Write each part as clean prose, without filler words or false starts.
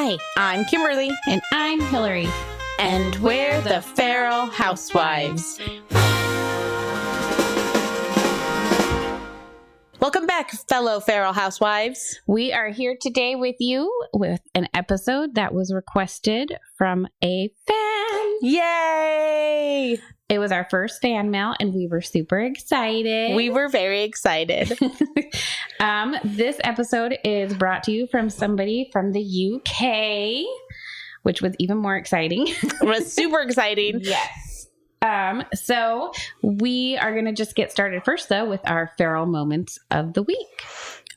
Hi, I'm Kimberly. And I'm Hillary. And we're the Feral Housewives. Welcome back, fellow Feral Housewives. We are here today with you with an episode that was requested from a fan. Yay! It was our first fan mail, and we were super excited. We were very excited. This episode is brought to you from somebody from the UK, which was even more exciting. It was super exciting. Yes. So we are going to just get started first, though, with our feral moments of the week.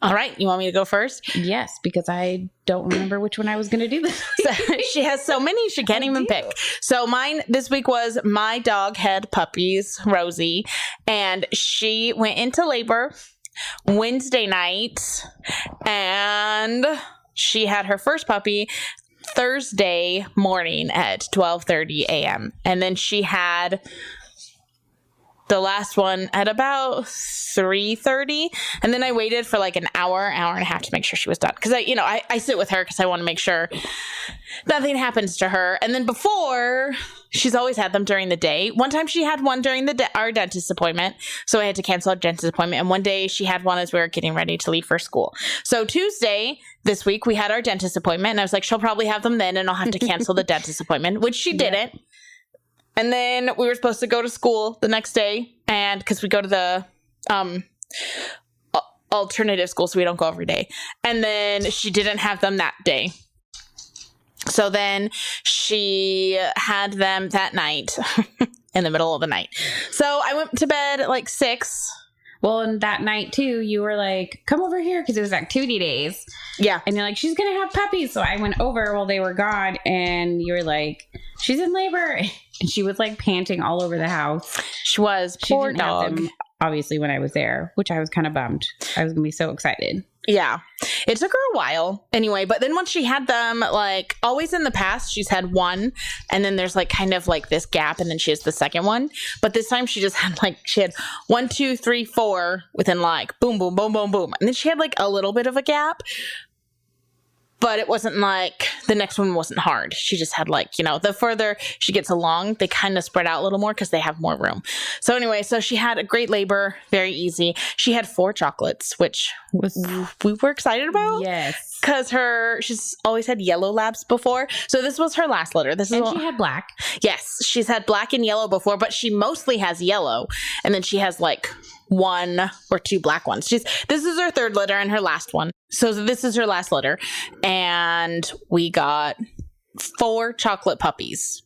All right. You want me to go first? Yes, because I don't remember which one I was going to do this week. So, she has so many, she can't even pick. So mine this week was my dog had puppies, Rosie, and she went into labor Wednesday night, and she had her first puppy Thursday morning at 12:30 a.m. And then she had the last one at about 3:30. And then I waited for like an hour and a half to make sure she was done. Because I sit with her because I want to make sure nothing happens to her. And then before, she's always had them during the day. One time she had one during our dentist appointment. So I had to cancel our dentist appointment. And one day she had one as we were getting ready to leave for school. So Tuesday this week, we had our dentist appointment. And I was like, she'll probably have them then. And I'll have to cancel the dentist appointment, which she didn't. And then we were supposed to go to school the next day. And because we go to the alternative school, so we don't go every day. And then she didn't have them that day. So then she had them that night in the middle of the night. So I went to bed at like 6. Well, and that night, too, you were like, come over here, because it was activity days. Yeah. And you're like, she's going to have puppies. So I went over while they were gone, and you were like, she's in labor. And she was like panting all over the house. She was. Poor didn't dog. have them, obviously, when I was there, which I was kind of bummed. I was going to be so excited. Yeah. It took her a while anyway. But then once she had them, like always in the past, she's had one. And then there's like kind of like this gap. And then she has the second one. But this time she just had she had 1, 2, 3, 4 within like boom, boom, boom, boom, boom. And then she had like a little bit of a gap. But it wasn't like the next one wasn't hard. She just had the further she gets along, they kind of spread out a little more because they have more room. So anyway, so she had a great labor, very easy. She had 4 chocolates, which we were excited about. Yes. Because she's always had yellow labs before. So this was her last litter. She had black. Yes. She's had black and yellow before, but she mostly has yellow. And then she has 1 or 2 black ones. This is her third litter and her last one. So this is her last litter. And we got 4 chocolate puppies.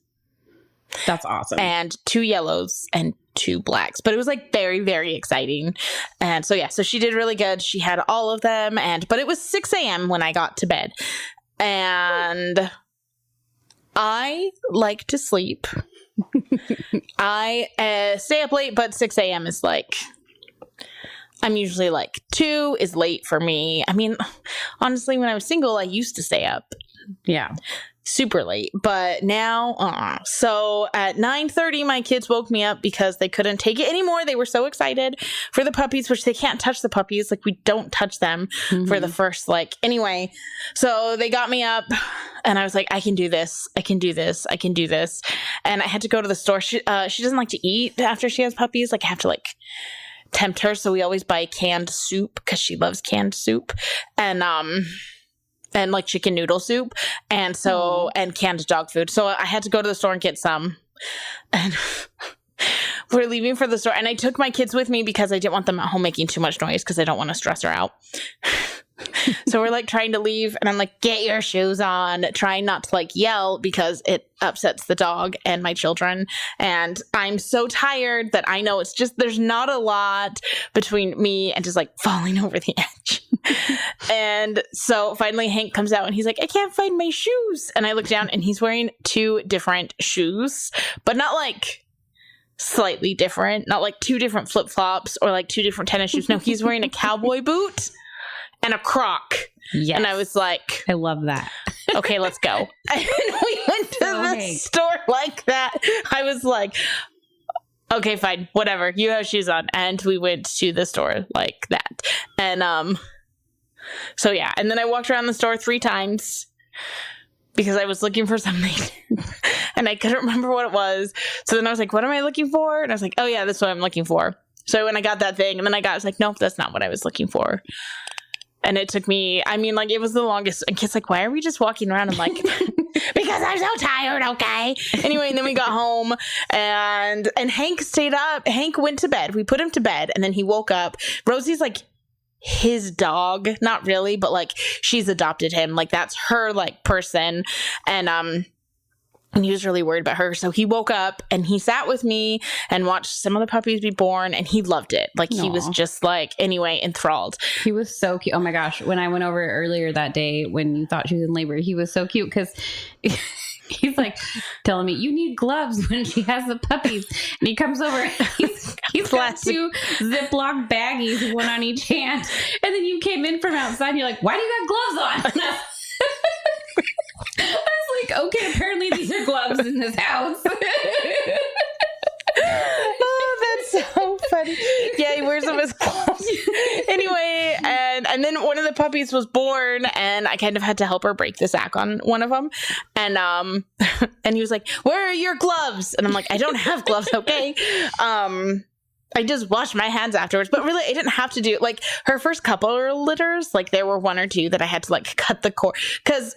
That's awesome. And 2 yellows and 2 blacks. But it was very, very exciting. And so, so she did really good. She had all of them. But it was 6 a.m. when I got to bed. And I like to sleep. I stay up late, but 6 a.m. is I'm usually 2 is late for me. I mean, honestly, when I was single, I used to stay up. Yeah. Super late. But now, So at 9:30, my kids woke me up because they couldn't take it anymore. They were so excited for the puppies, which they can't touch the puppies. We don't touch them for the first, anyway. So they got me up and I was like, I can do this. I can do this. I can do this. And I had to go to the store. She doesn't like to eat after she has puppies. I have to tempt her, so we always buy canned soup because she loves canned soup and chicken noodle soup and canned dog food. So I had to go to the store and get some, and we're leaving for the store, and I took my kids with me because I didn't want them at home making too much noise because I don't want to stress her out. So we're trying to leave, and I'm get your shoes on, trying not to yell because it upsets the dog and my children. And I'm so tired that I know it's just, there's not a lot between me and just falling over the edge. And so finally Hank comes out and he's like, I can't find my shoes. And I look down and he's wearing 2 different shoes, but not slightly different, not 2 different flip-flops or 2 different tennis shoes. No, he's wearing a cowboy boot and a Croc. Yes. And I was like, I love that. Okay, let's go. And we went to the store like that. I was like, okay, fine, whatever. You have shoes on. And we went to the store like that. And so yeah, and then I walked around the store 3 times. because I was looking for something and I couldn't remember what it was. So then I was like, what am I looking for? And I was like, oh yeah, that's what I'm looking for. So when I got that thing and then I was like, nope, that's not what I was looking for. And it took me, I mean, like, it was the longest. And kids like, why are we just walking around? I'm like, because I'm so tired, okay? Anyway, and then we got home and Hank stayed up. Hank went to bed. We put him to bed and then he woke up. Rosie's like his dog. Not really, but like she's adopted him. Like that's her like person. And he was really worried about her. So he woke up and he sat with me and watched some of the puppies be born and he loved it. Like he was just like, anyway, enthralled. He was so cute. Oh my gosh. When I went over earlier that day when you thought she was in labor, he was so cute because he's like telling me, you need gloves when she has the puppies. And he comes over and he's got 2 Ziploc baggies, one on each hand. And then you came in from outside and you're like, why do you got gloves on? I was like, okay, apparently these are gloves in this house. Oh, that's so funny. Yeah, he wears them as gloves. Anyway, and then one of the puppies was born and I kind of had to help her break the sack on one of them. And he was like, where are your gloves? And I'm like, I don't have gloves, okay? I just washed my hands afterwards, but really I didn't have to do, like, her first couple of litters, like there were 1 or 2 that I had to like cut the cord, because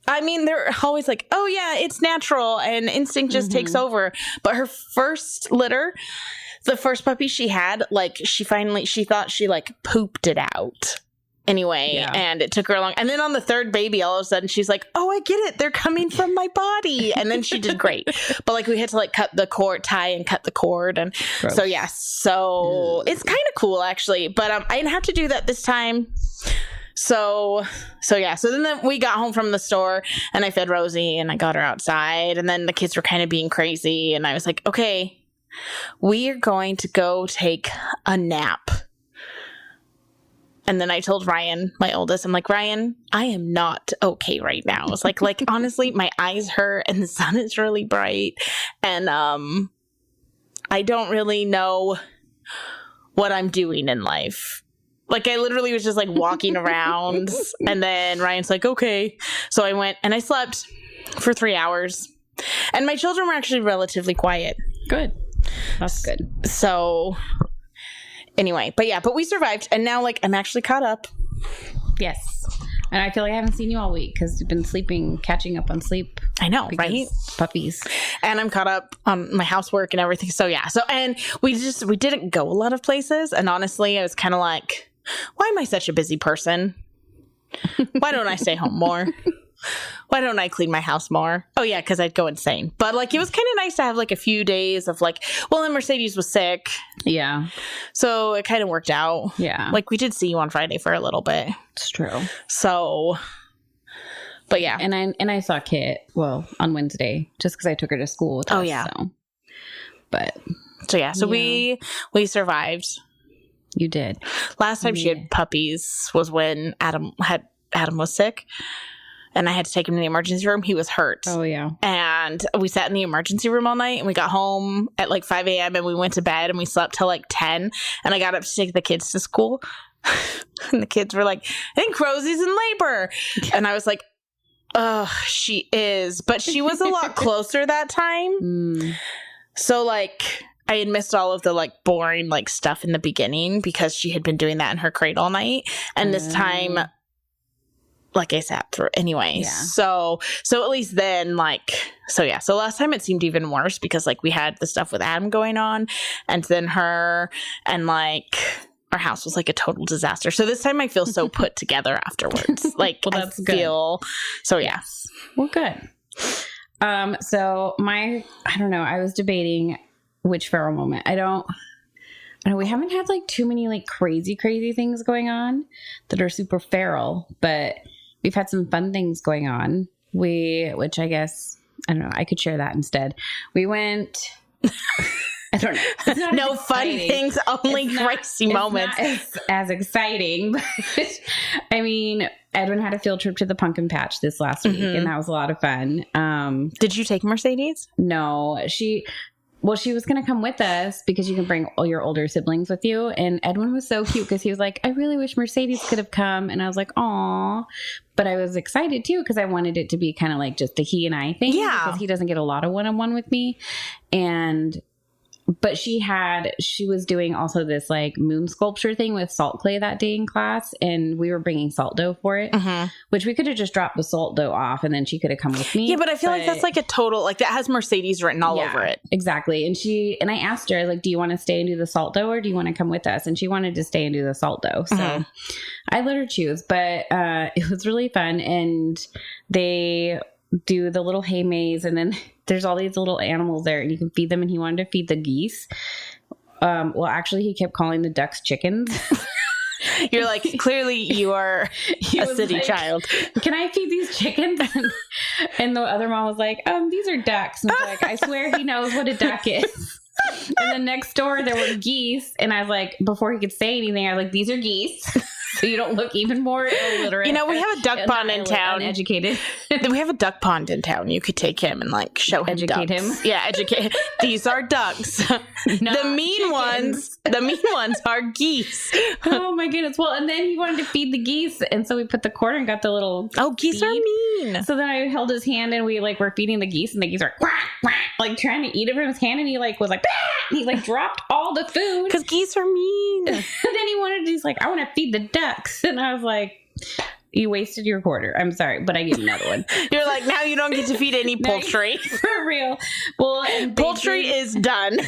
I mean, they're always like, oh yeah, it's natural and instinct just takes over. But her first litter, the first puppy she had, like she thought she like pooped it out. Anyway, and it took her a long, and then on the 3rd baby, all of a sudden she's like, oh, I get it. They're coming from my body. And then she did great. But like we had to like cut the cord, tie and cut the cord. And gross. So, yeah, so it's kind of cool actually. But I didn't have to do that this time. So yeah. So then we got home from the store and I fed Rosie and I got her outside and then the kids were kind of being crazy and I was like, okay, we are going to go take a nap. And then I told Ryan, my oldest, I'm like, Ryan, I am not okay right now. I was like honestly, my eyes hurt and the sun is really bright and I don't really know what I'm doing in life. Like, I literally was just, like, walking around, and then Ryan's like, okay. So I went, and I slept for 3 hours. And my children were actually relatively quiet. Good. That's good. So, anyway. But we survived, and now, like, I'm actually caught up. Yes. And I feel like I haven't seen you all week, because you've been sleeping, catching up on sleep. I know, right? Puppies. And I'm caught up on my housework and everything. So, yeah. So, and we didn't go a lot of places, and honestly, I was kind of like, why am I such a busy person? Why don't I stay home more? Why don't I clean my house more? Oh, yeah, because I'd go insane. But, like, it was kind of nice to have, like, a few days of, like, well, and Mercedes was sick. Yeah. So it kind of worked out. Yeah. Like, we did see you on Friday for a little bit. It's true. So, but, yeah. And I saw Kit, well, on Wednesday, just because I took her to school with us. Oh, yeah. So, yeah. So we survived. You did. Last time she had puppies was when Adam was sick and I had to take him to the emergency room. He was hurt. Oh, yeah. And we sat in the emergency room all night and we got home at like 5 a.m. and we went to bed and we slept till like 10 and I got up to take the kids to school and the kids were like, I think Rosie's in labor. And I was like, oh, she is. But she was a lot closer that time. So like, I had missed all of the like boring like stuff in the beginning because she had been doing that in her crate all night. And this time, like I sat through anyway. Yeah. So at least then so last time it seemed even worse because like we had the stuff with Adam going on and then her and like our house was like a total disaster. So this time I feel so put together afterwards. Like well, that's I feel good. So yeah. Yes. Well, good. So I don't know. I was debating which feral moment. I know we haven't had like too many like crazy things going on that are super feral, but we've had some fun things going on. Which I guess, I don't know, I could share that instead. We went, I don't know. No fun things, only crazy moments. It's not as exciting. But, I mean, Edwin had a field trip to the pumpkin patch this last week, and that was a lot of fun. Did you take Mercedes? No, Well, she was going to come with us because you can bring all your older siblings with you. And Edwin was so cute because he was like, I really wish Mercedes could have come. And I was like, aw. But I was excited too because I wanted it to be kind of like just a he and I thing. Yeah. Because he doesn't get a lot of one-on-one with me. But she was doing also this like moon sculpture thing with salt clay that day in class. And we were bringing salt dough for it, which we could have just dropped the salt dough off and then she could have come with me. Yeah, but I feel like that's like a total, like that has Mercedes written all over it. Exactly. And I asked her, like, do you want to stay and do the salt dough or do you want to come with us? And she wanted to stay and do the salt dough. So I let her choose, but it was really fun. And they do the little hay maze, and then there's all these little animals there and you can feed them, and he wanted to feed the geese. Well, actually he kept calling the ducks chickens. You're like, clearly you are a city child. Can I feed these chickens? And the other mom was like, these are ducks. And I was like, I swear he knows what a duck is. And then next door there were geese, and I was like, before he could say anything, I was like, these are geese. So you don't look even more illiterate. You know, we have a duck pond in town. Uneducated. We have a duck pond in town. You could take him and like show him educate ducks. him. Yeah, educate. These are ducks. The mean ones are geese. Oh my goodness. Well, and then he wanted to feed the geese, and so we put the corner and got the little geese feed. are mean. So then I held his hand and we like were feeding the geese, and the geese are quack, quack, like trying to eat it from his hand, and he like was like, bah! He like dropped all the food because geese are mean. And then he's like, I want to feed the ducks, and I was like, you wasted your quarter. I'm sorry, but I gave you another one. You're like, now you don't get to feed any poultry. For real. Well, poultry is done.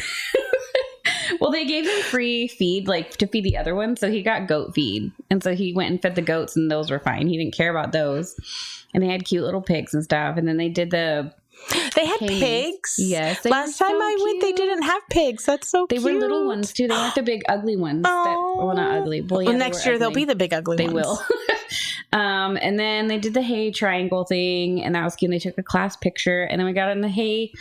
Well, they gave him free feed, like to feed the other one. So he got goat feed. And so he went and fed the goats, and those were fine. He didn't care about those. And they had cute little pigs and stuff. And then they did They had pigs? Yes. Last time I went, they didn't have pigs. That's so cute. They were little ones too. They weren't the big ugly ones. Well, not ugly. Well, next year they'll be the big ugly ones. They will. And then they did the hay triangle thing, and that was cute. And they took a class picture, and then we got on the hay,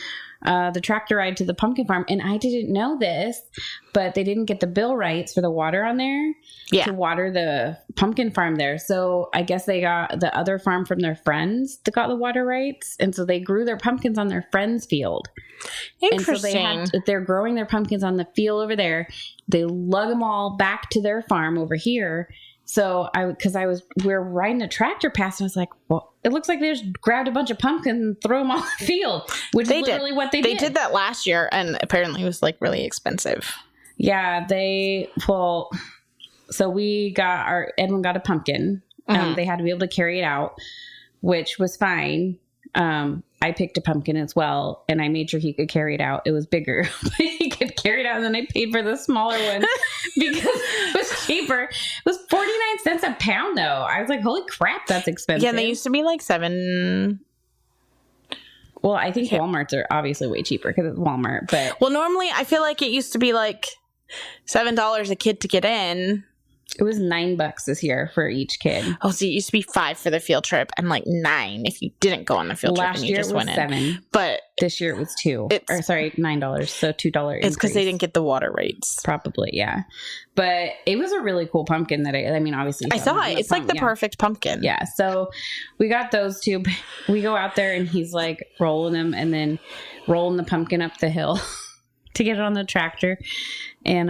the tractor ride to the pumpkin farm. And I didn't know this, but they didn't get the bill rights for the water on there to water the pumpkin farm there. So I guess they got the other farm from their friends that got the water rights. And so they grew their pumpkins on their friend's field. Interesting. And so they're growing their pumpkins on the field over there. They lug them all back to their farm over here. So we were riding a tractor past, and I was like, well, it looks like they just grabbed a bunch of pumpkins and threw them on the field, which is literally what they did. They did that last year, and apparently it was like really expensive. Yeah, so Edwin got a pumpkin. They had to be able to carry it out, which was fine. I picked a pumpkin as well, and I made sure he could carry it out. It was bigger, but he could carry it out, and then I paid for the smaller one because it was cheaper. It was 49 cents a pound, though. I was like, holy crap, that's expensive. Yeah, they used to be like $7. Well, I think Walmart's are obviously way cheaper because it's Walmart, but... Well, normally, I feel like it used to be like $7 a kid to get in. It was $9 this year for each kid. Oh, so it used to be $5 for the field trip and like $9 if you didn't go on the field trip. Last year it was $7, but this year it was $9. So $2. It's because they didn't get the water rates, probably. Yeah, but it was a really cool pumpkin that I mean, obviously I saw it. It's like the perfect pumpkin. Yeah. So we got those two. We go out there and he's like rolling them and then rolling the pumpkin up the hill to get it on the tractor, and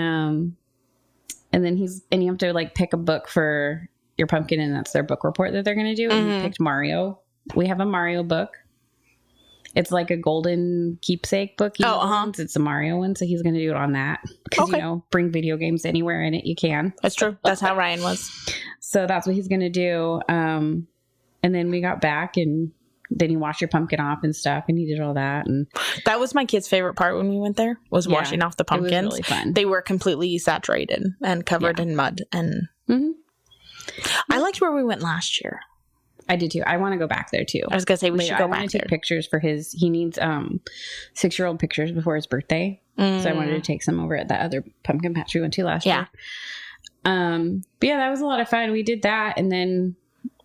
then you have to like pick a book for your pumpkin, and that's their book report that they're going to do. And he picked Mario. We have a Mario book. It's like a golden keepsake book. It's a Mario one. So he's going to do it on that. Because, bring video games anywhere in it you can. That's true. That's how Ryan was. So that's what he's going to do. And then we got back, and then you wash your pumpkin off and stuff, and he did all that. And that was my kid's favorite part when we went there, was washing off the pumpkins. It was really fun. They were completely saturated and covered in mud. And I liked where we went last year. I did too. I want to go back there too. I was going to say we should go back there. I want to take pictures for he needs 6-year-old pictures before his birthday. So I wanted to take some over at that other pumpkin patch we went to last year. But yeah, that was a lot of fun. We did that, and then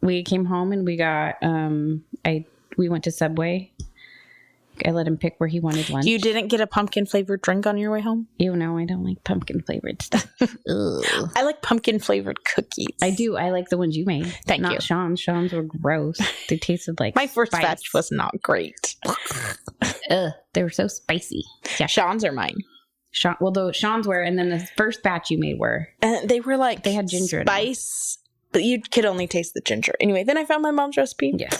we came home and we got we went to Subway I let him pick where he wanted lunch. You didn't get a pumpkin flavored drink on your way home? You know, I don't like pumpkin flavored stuff. I like pumpkin flavored cookies. I do. I like the ones you made. Thank you. Not Sean's. Sean's were gross. They tasted like my first spice. batch was not great. Ugh, they were so spicy. Yeah, Sean's are mine. Sean's were, and then the first batch you made were. They were like they had ginger spice, but you could only taste the ginger. Anyway, then I found my mom's recipe. Yeah,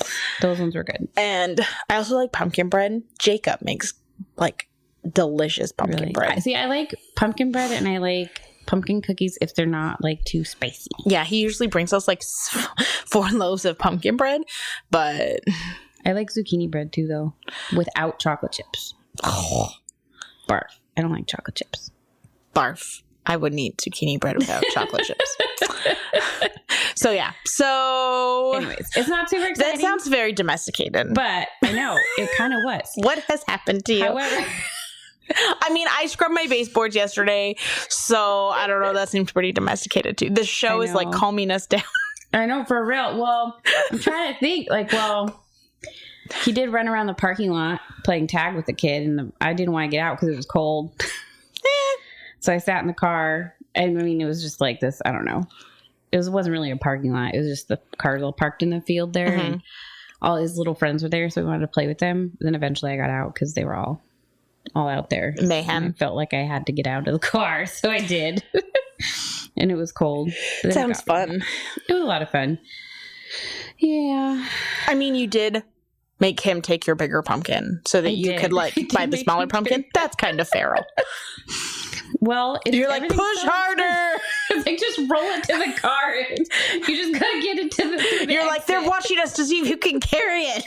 those ones were good. And I also like pumpkin bread. Jacob makes like delicious pumpkin bread. See, I like pumpkin bread and I like pumpkin cookies if they're not like too spicy. Yeah, he usually brings us like 4 loaves of pumpkin bread, but I like zucchini bread too, though, without chocolate chips. Oh, barf. I don't like chocolate chips. Barf. I wouldn't eat zucchini bread without chocolate chips. So yeah. So anyways, it's not super exciting. That sounds very domesticated. But I know, it kind of was. What has happened to you? However, I mean, I scrubbed my baseboards yesterday, so I don't know. That seems pretty domesticated too. The show is like calming us down. I know, for real. Well, I'm trying to think. He did run around the parking lot playing tag with the kid, and I didn't want to get out because it was cold. So I sat in the car, and I mean, it was just like this. I don't know. It wasn't really a parking lot. It was just the cars all parked in the field there, and all his little friends were there, so we wanted to play with them. Then eventually I got out because they were all out there. Mayhem. And I felt like I had to get out of the car, so I did. And it was cold. Sounds fun. It was a lot of fun. Yeah. I mean, you did make him take your bigger pumpkin so that you could buy the smaller pumpkin. That's kind of feral. Well, you're like, push harder. It's like, just roll it to the car. You just gotta get it to the You're like, they're watching us to see if you can carry it.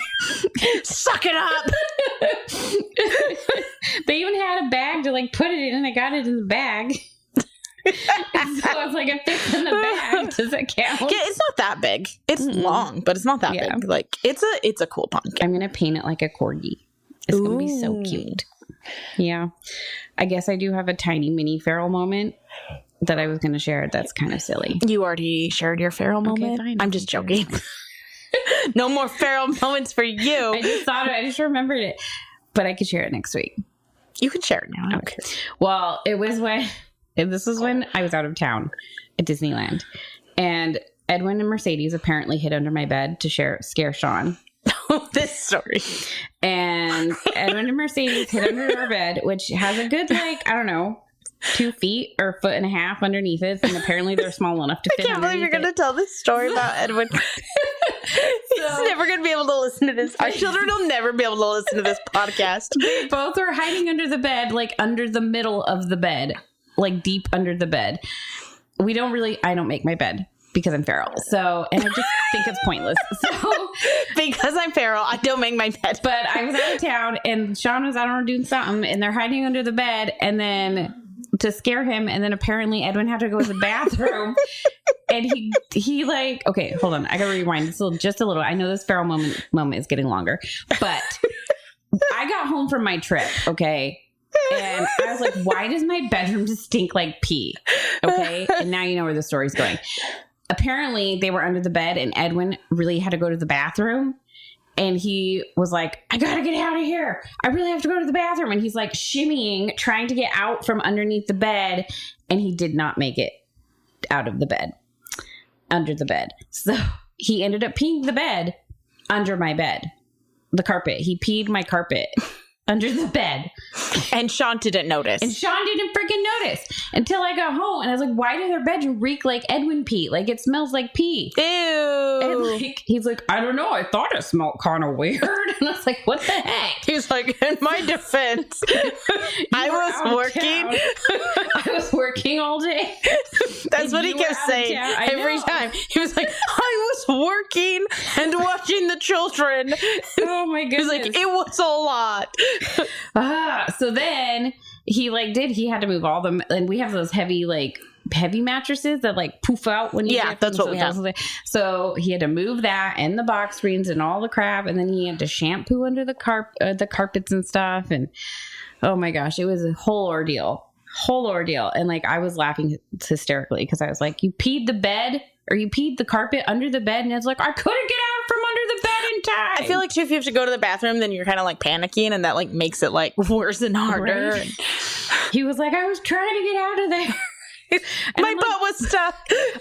Suck it up. They even had a bag to put it in, and I got it in the bag. So it's like it fits in the bag. Does it count? Yeah, it's not that big. It's long, but it's not that big. Like, it's a cool pumpkin. I'm gonna paint it like a corgi. It's gonna be so cute. Yeah. I guess I do have a tiny mini feral moment that I was going to share. That's kind of silly. You already shared your feral moment? Fine. I'm just joking. No more feral moments for you. I just thought of it. I just remembered it. But I could share it next week. You can share it now. Okay. Well, this was when I was out of town at Disneyland. And Edwin and Mercedes apparently hid under my bed to scare Sean. This story. And Edwin and Mercedes hid under our bed, which has a good 2 feet or 1.5 feet underneath it, and apparently they're small enough to fit. I can't believe you're going to tell this story about Edwin. He's never going to be able to listen to this. Our children will never be able to listen to this podcast. They both were hiding under the bed, under the middle of the bed, deep under the bed. I don't make my bed because I'm feral. So, and I just think it's pointless. So, because I'm feral, I don't make my bed. But I was out of town, and Sean was, I don't know, doing something, and they're hiding under the bed, and then to scare him, and then apparently Edwin had to go to the bathroom, and he okay, hold on, I gotta rewind just a little. I know this feral moment is getting longer, but I got home from my trip, okay, and I was like, why does my bedroom just stink like pee? Okay, and now you know where the story's going. Apparently, they were under the bed, and Edwin really had to go to the bathroom. And he was like, I gotta get out of here. I really have to go to the bathroom. And he's shimmying, trying to get out from underneath the bed. And he did not make it out of the bed, under the bed. So he ended up peeing the bed under my bed, the carpet. He peed my carpet under the bed. And Sean didn't notice. And Sean didn't freaking notice until I got home. And I was like, why does their bedroom reek like Edwin pee? It smells like pee. Ew. And he's like, I don't know. I thought it smelled kind of weird. And I was like, what the heck? He's like, in my defense, I was working all day. That's what he kept saying every time. He was like, I was working and watching the children. Oh my goodness. He was like, it was a lot. So then he had to move all them, and we have those heavy mattresses that poof out when you that's what we have. So he had to move that and the box springs and all the crap, and then he had to shampoo under the carpets and stuff, and oh my gosh, it was a whole ordeal. And I was laughing hysterically because I was like, you peed the bed or you peed the carpet under the bed, and it's like, I couldn't get out from under the bed and time. I feel like too, if you have to go to the bathroom, then you're kind of like panicking, and that like makes it like worse and harder. Right? He was like, I was trying to get out of there. My butt was stuck.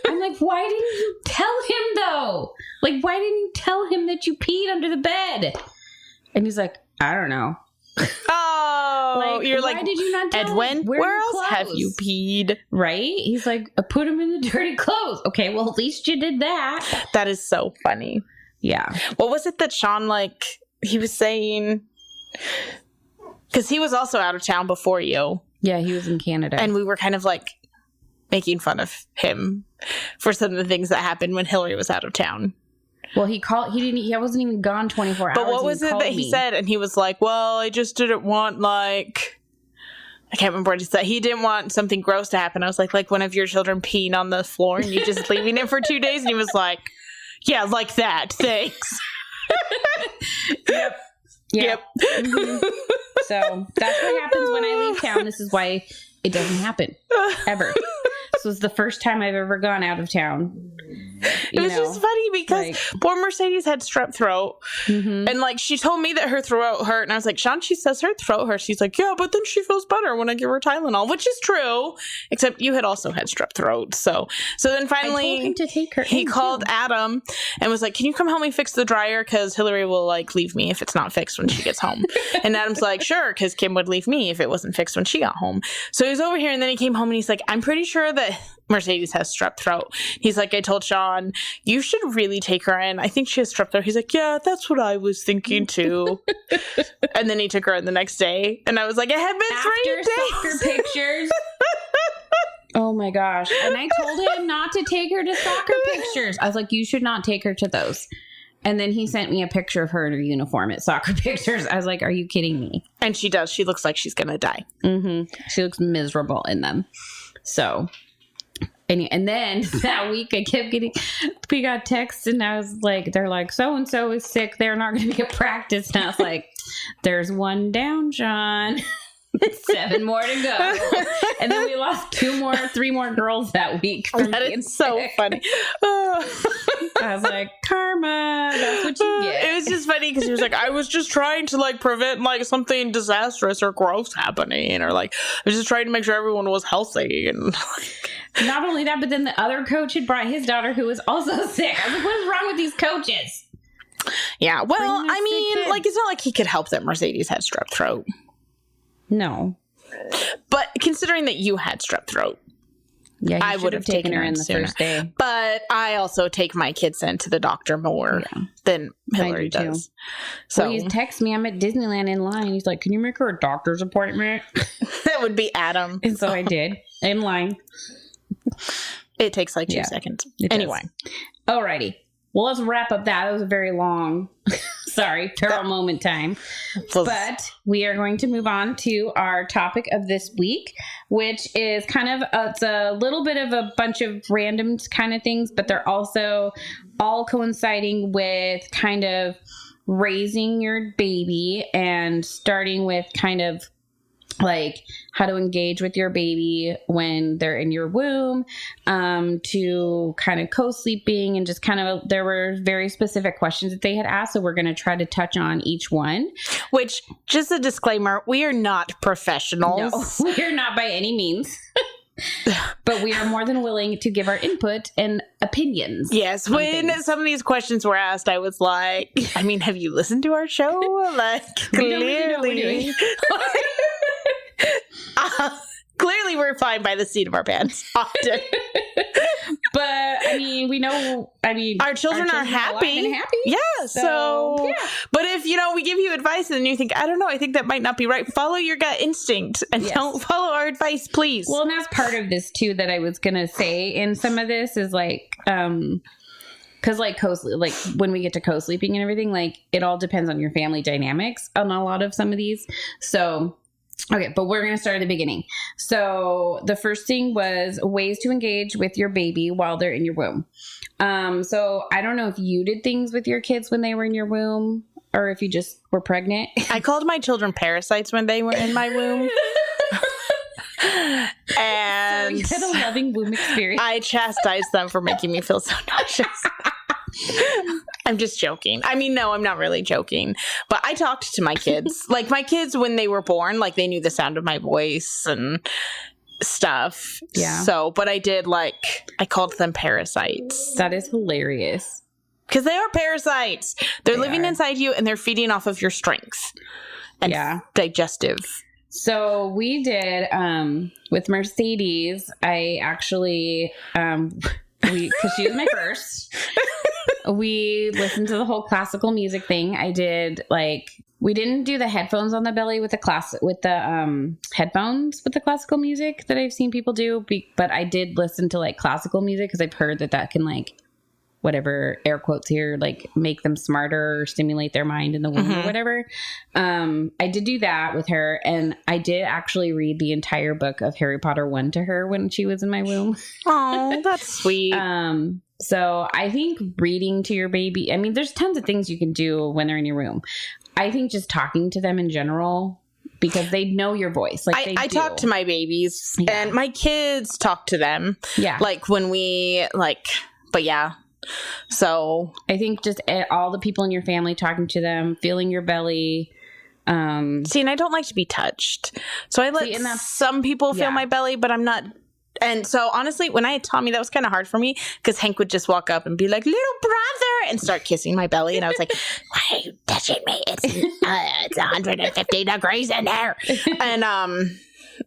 I'm like, why didn't you tell him though? Like, why didn't you tell him that you peed under the bed? And he's like, I don't know. Oh, Like, you're why like, did you not tell Edwin, him? where else have you peed? Right? He's like, I put him in the dirty clothes. Okay, well, at least you did that. That is so funny. Yeah. What was it that Sean, like, he was saying? Because he was also out of town before you. Yeah, he was in Canada. And we were kind of like making fun of him for some of the things that happened when Hillary was out of town. Well, he wasn't even gone 24 hours. But what was it that he said? And he was like, well, I just didn't want, like, I can't remember what he said. He didn't want something gross to happen. I was like one of your children peeing on the floor and you just leaving it for 2 days. And he was like, yeah, like that. Thanks. Yep. Mm-hmm. So that's what happens when I leave town. This is why it doesn't happen ever. This was the first time I've ever gone out of town. It was just funny because like, poor Mercedes had strep throat. Mm-hmm. And like she told me that her throat hurt. And I was like, Sean, she says her throat hurts. She's like, yeah, but then she feels better when I give her Tylenol, which is true. Except you had also had strep throat. So then finally I told him to take her he called Adam and was like, can you come help me fix the dryer? Because Hillary will like leave me if it's not fixed when she gets home. And Adam's like, sure, because Kim would leave me if it wasn't fixed when she got home. So he was over here and then he came home and he's like, I'm pretty sure that Mercedes has strep throat. He's like, I told Sean, you should really take her in. I think she has strep throat. He's like, yeah, that's what I was thinking too. And then he took her in the next day. And I was like, it had been 3 days. Soccer pictures. Oh my gosh. And I told him not to take her to soccer pictures. I was like, you should not take her to those. And then he sent me a picture of her in her uniform at soccer pictures. I was like, are you kidding me? And she does. She looks like she's going to die. Mm-hmm. She looks miserable in them. So... And then that week we got texts and I was like, they're like, so-and-so is sick. They're not going to be at practice. And I was like, there's one down, John. 7 more to go. And then we lost 3 more girls that week. That is so funny. I was like, karma, that's what you get. It was just funny because he was like, I was just trying to like prevent like something disastrous or gross happening, or like I was just trying to make sure everyone was healthy. And like, not only that, but then the other coach had brought his daughter who was also sick. I was like, what is wrong with these coaches? Yeah, well, I mean, like it's not like he could help that Mercedes had strep throat. No. But considering that you had strep throat, yeah, I would have taken her in the first day. But I also take my kids into the doctor more than Hillary does. So he texts me, I'm at Disneyland in line. He's like, can you make her a doctor's appointment? That would be Adam. And so I did. In line. It takes like 2 seconds. Anyway. Alrighty. Well, let's wrap up that. That was a very long, terrible moment time. But we are going to move on to our topic of this week, which is kind of, it's a little bit of a bunch of random kind of things, but they're also all coinciding with kind of raising your baby and starting with kind of like how to engage with your baby when they're in your womb, to kind of co-sleeping, and just kind of, there were very specific questions that they had asked. So we're going to try to touch on each one. Which, just a disclaimer, we are not professionals. No, we are not by any means. But we are more than willing to give our input and opinions. Yes, when some of these questions were asked, I was like, I mean, have you listened to our show? Like, clearly. Clearly, we're fine by the seat of our pants often. But, I mean, we know, our children are happy. Yeah, so yeah. But if, we give you advice and you think, I don't know, I think that might not be right, follow your gut instinct and don't follow our advice, please. Well, and that's part of this, too, that I was going to say in some of this is like, because like when we get to co-sleeping and everything, like it all depends on your family dynamics on a lot of some of these. So... Okay, but we're going to start at the beginning. So the first thing was ways to engage with your baby while they're in your womb. So I don't know if you did things with your kids when they were in your womb or if you just were pregnant. I called my children parasites when they were in my womb. And so you had a loving womb experience. I chastised them for making me feel so nauseous. I'm just joking. I mean, no, I'm not really joking. But I talked to my kids. Like, my kids, when they were born, like, they knew the sound of my voice and stuff. Yeah. So, but I did, like, I called them parasites. That is hilarious. Because they are parasites. They're living are. inside you, and they're feeding off of your strength and digestive. So we did, with Mercedes, I actually, because she was my first, we listened to the whole classical music thing. I did, like, we didn't do the headphones on the belly with the headphones with the classical music that I've seen people do, but I did listen to, like, classical music because I've heard that can, like, whatever, air quotes here, like, make them smarter or stimulate their mind in the womb or whatever. I did do that with her, and I did actually read the entire book of Harry Potter 1 to her when she was in my womb. Oh, that's sweet. So I think reading to your baby, I mean, there's tons of things you can do when they're in your room. I think just talking to them in general, because they know your voice. Like, I talk to my babies, and my kids talk to them. Yeah. Like, when we, like, but yeah. So I think just all the people in your family, talking to them, feeling your belly. See, and I don't like to be touched. So I let some people feel my belly, but I'm not. And so honestly, when I had Tommy, that was kind of hard for me because Hank would just walk up and be like, "Little brother," and start kissing my belly. And I was like, "Why are you touching me? It's 150 degrees in there." And,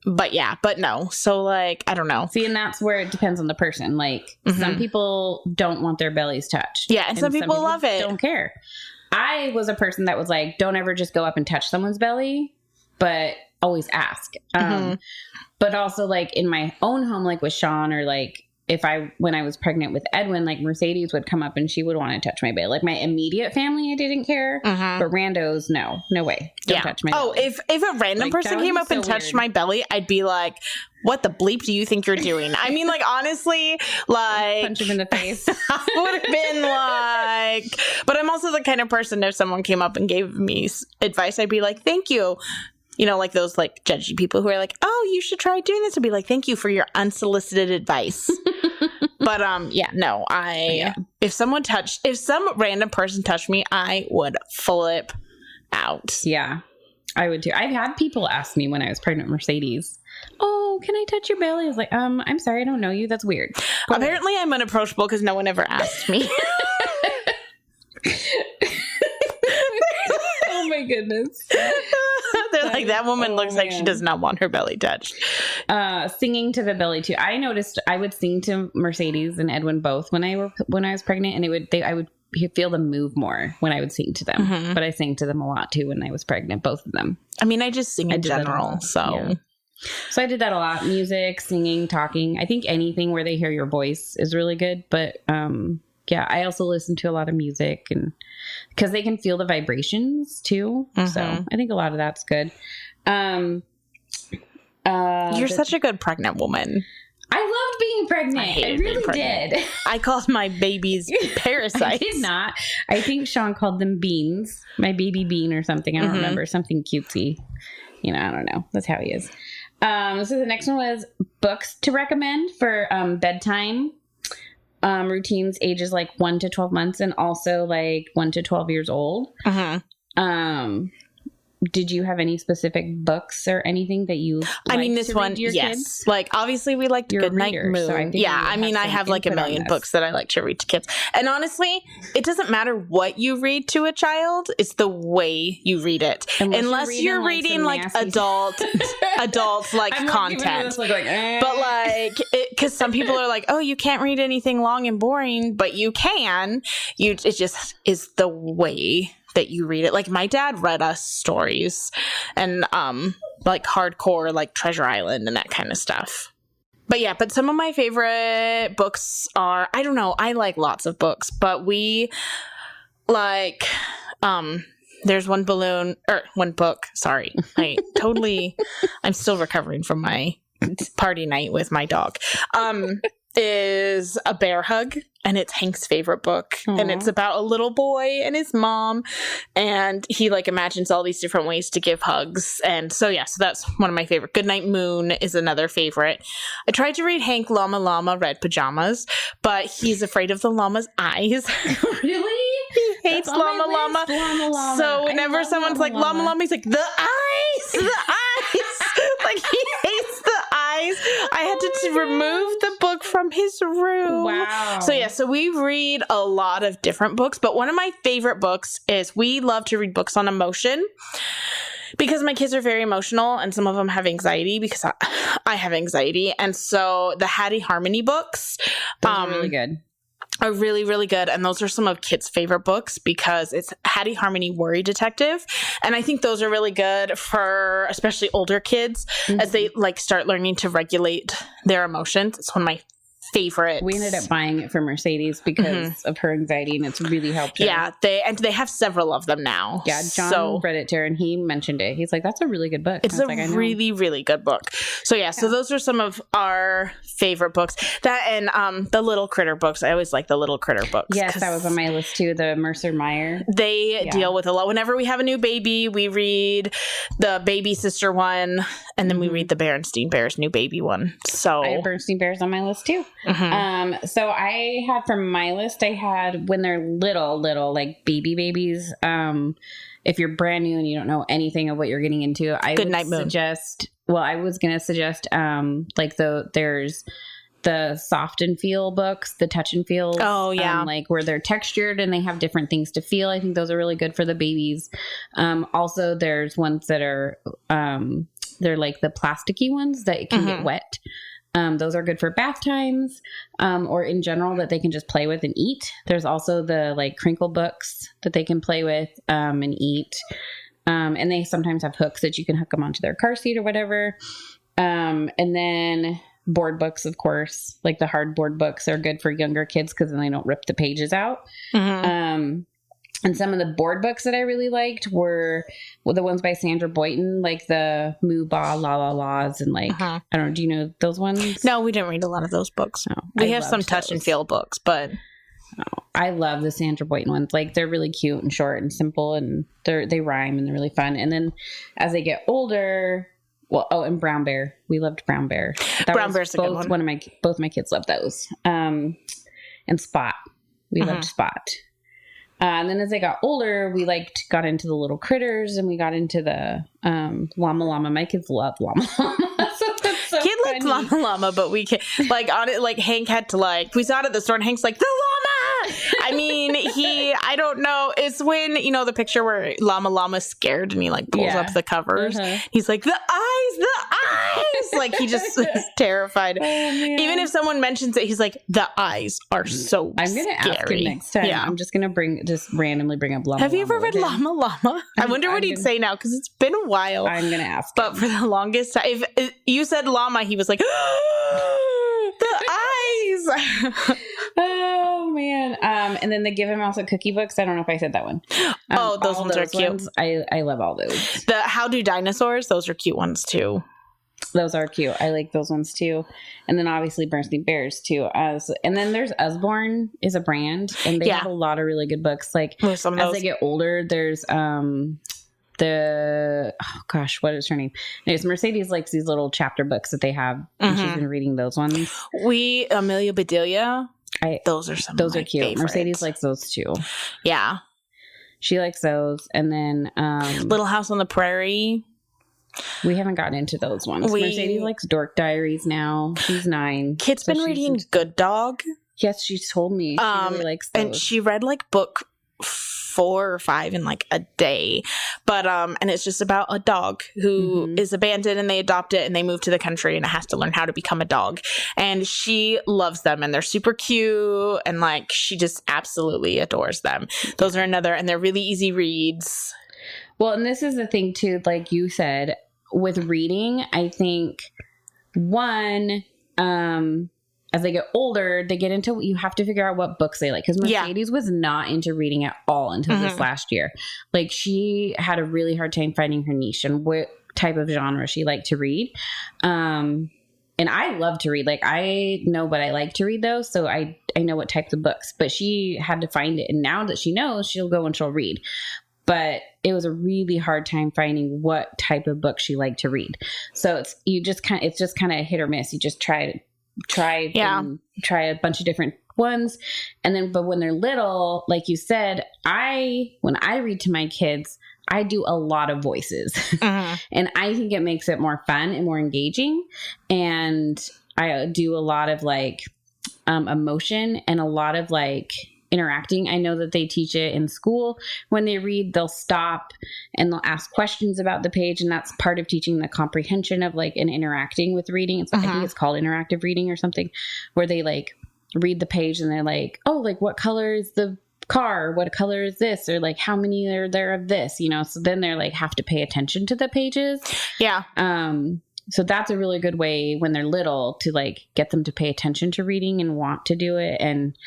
but no. So, like, I don't know. See, and that's where it depends on the person. Like, some people don't want their bellies touched. Yeah, and some people love it. Don't care. I was a person that was like, don't ever just go up and touch someone's belly, but always ask. But also, like, in my own home, like with Sean, or like when I was pregnant with Edwin, like, Mercedes would come up and she would want to touch my belly. Like, my immediate family, I didn't care, but randos, no way, don't touch my belly. If a random person came up and touched my belly, I'd be like, "What the bleep do you think you're doing?" I mean, like, honestly, like, punch him in the face. I would have been like, but I'm also the kind of person, if someone came up and gave me advice, I'd be like, "Thank you." You know, like those, like, judgy people who are like, "Oh, you should try doing this." I'd be like, "Thank you for your unsolicited advice." But no, if some random person touched me, I would flip out. Yeah, I would too. I've had people ask me when I was pregnant with Mercedes, "Oh, can I touch your belly?" I was like, I'm sorry, I don't know you. That's weird. Apparently I'm unapproachable because no one ever asked me. Oh my goodness. They're like, "That woman looks like she does not want her belly touched." Singing to the belly too. I noticed I would sing to Mercedes and Edwin both when I was pregnant, and I would feel them move more when I would sing to them. But I sang to them a lot too when I was pregnant, both of them. I mean, I just sing in general, so I did that a lot. Music, singing, talking. I think anything where they hear your voice is really good. But yeah, I also listen to a lot of music, and because they can feel the vibrations too. So I think a lot of that's good. You're such a good pregnant woman. I loved being pregnant. I really did. I called my babies parasites. I did not. I think Sean called them beans. My baby bean or something. I don't remember. Something cutesy. You know, I don't know. That's how he is. So the next one was books to recommend for bedtime routines, ages like 1 to 12 months, and also like 1 to 12 years old. Did you have any specific books or anything that you I mean, this one, yes. Kids? Like, obviously, we like Good Night Moon. So I mean, I have like a million books that I like to read to kids. And honestly, it doesn't matter what you read to a child. It's the way you read it. Unless you're reading like adult like content. But like, because some people are like, "Oh, you can't read anything long and boring," but you can. It just is the way that you read it. Like, my dad read us stories and like hardcore, like Treasure Island and that kind of stuff. But yeah, but some of my favorite books are, I don't know, I like lots of books, but we like there's one book, sorry. I'm still recovering from my party night with my dog. Is A Bear Hug, and it's Hank's favorite book. Aww. And it's about a little boy and his mom, and he like imagines all these different ways to give hugs. And so that's one of my favorite. Goodnight Moon is another favorite. I tried to read Hank Llama Llama Red Pajamas, but he's afraid of the llama's eyes. Really? hates That's on my llama list, llama llama. So whenever I love someone's like llama llama, he's like, the eyes, the eyes. Like, he hates the eyes. I had to remove the book from his room. Wow. So we read a lot of different books, but one of my favorite books is, we love to read books on emotion. Because my kids are very emotional, and some of them have anxiety, because I have anxiety. And so the Hattie Harmony books are really good. Are really, really good. And those are some of kids' favorite books, because it's Hattie Harmony Worry Detective. And I think those are really good for especially older kids as they like start learning to regulate their emotions. It's one of my favorites. We ended up buying it for Mercedes because of her anxiety, and it's really helped her. Yeah, they have several of them now. Yeah, John read it to her, and he mentioned it. He's like, "That's a really good book." It's a really, really good book. So so those are some of our favorite books. That and the Little Critter books. I always like the Little Critter books. Yes, that was on my list too. The Mercer Meyer. They deal with a lot. Whenever we have a new baby, we read the baby sister one, and then we read the Berenstain Bears new baby one. So I have Bernstein Bears on my list too. So I had from my list, I had when they're little, like babies. If you're brand new and you don't know anything of what you're getting into, I was going to suggest, there's the soft and feel books, the touch and feels. Oh yeah. Like where they're textured and they have different things to feel. I think those are really good for the babies. Also there's ones that are, they're like the plasticky ones that can get wet. Those are good for bath times, or in general that they can just play with and eat. There's also the like crinkle books that they can play with, and eat. And they sometimes have hooks that you can hook them onto their car seat or whatever. And then board books, of course, like the hardboard books are good for younger kids because then they don't rip the pages out. And some of the board books that I really liked were the ones by Sandra Boynton, like the Moo Ba La La La's and like, I don't know, do you know those ones? No, we didn't read a lot of those books. No, we have some touch and feel books, but I love the Sandra Boynton ones. Like they're really cute and short and simple, and they rhyme and they're really fun. And then as they get older, and Brown Bear. We loved Brown Bear. Brown Bear's a good one. Both my kids loved those. And Spot. We loved Spot. And then as I got older, we got into the Little Critters, and we got into the Llama Llama. My kids love Llama Llama. So Kid liked Llama Llama, but we can't, on it, Hank had to we saw it at the store, and Hank's like, the llama! I mean, I don't know. It's when, the picture where Llama Llama's scared and he pulls up the covers. He's like, the eyes! He just is terrified. Oh, even if someone mentions it, he's like, the eyes are so I'm going to ask him next time. Yeah. I'm just going to randomly bring up Llama Llama. Have you ever read Llama Llama? I wonder what he'd say now, because it's been a while. I'm going to ask But for the longest time, if you said llama, he was like, the eyes! Oh, man. And then the Give Him Also Cookie books. I don't know if I said that one. Those ones are cute. I love all those. The How Do Dinosaurs? Those are cute ones, too. Those are cute. I like those ones, too. And then, obviously, Bernstein Bears, too. And then there's Usborne is a brand, and they have a lot of really good books. As they get older, there's... what is her name? Anyways, Mercedes likes these little chapter books that they have, and she's been reading those ones. Amelia Bedelia. Those are those are cute. favorites. Mercedes likes those too. Yeah, she likes those. And then Little House on the Prairie. We haven't gotten into those ones. Mercedes likes Dork Diaries now. She's 9. Kid's been reading Good Dog. Yes, she's told me. She really likes those. And she read book 4 or 5 in a day, but and it's just about a dog who is abandoned, and they adopt it, and they move to the country, and it has to learn how to become a dog, and she loves them, and they're super cute, and she just absolutely adores them. Those are another, and they're really easy reads. Well, and this is the thing too, like you said, with reading, I think one, as they get older, they get into, you have to figure out what books they like. Because Mercedes was not into reading at all until this last year. She had a really hard time finding her niche and what type of genre she liked to read. And I love to read. I know what I like to read, though. So I know what types of books. But she had to find it. And now that she knows, she'll go and she'll read. But it was a really hard time finding what type of book she liked to read. So it's just kind of hit or miss. You just try a bunch of different ones. And then, but when they're little, like you said, when I read to my kids, I do a lot of voices and I think it makes it more fun and more engaging. And I do a lot of like, emotion and a lot of like interacting. I know that they teach it in school. When they read, they'll stop and they'll ask questions about the page. And that's part of teaching the comprehension of like, and interacting with reading. I think it's called interactive reading or something, where they like read the page and they're like, oh, like what color is the car? What color is this? Or like, how many are there of this, you know? So then they're like, have to pay attention to the pages. Yeah. So that's a really good way when they're little to like get them to pay attention to reading and want to do it. And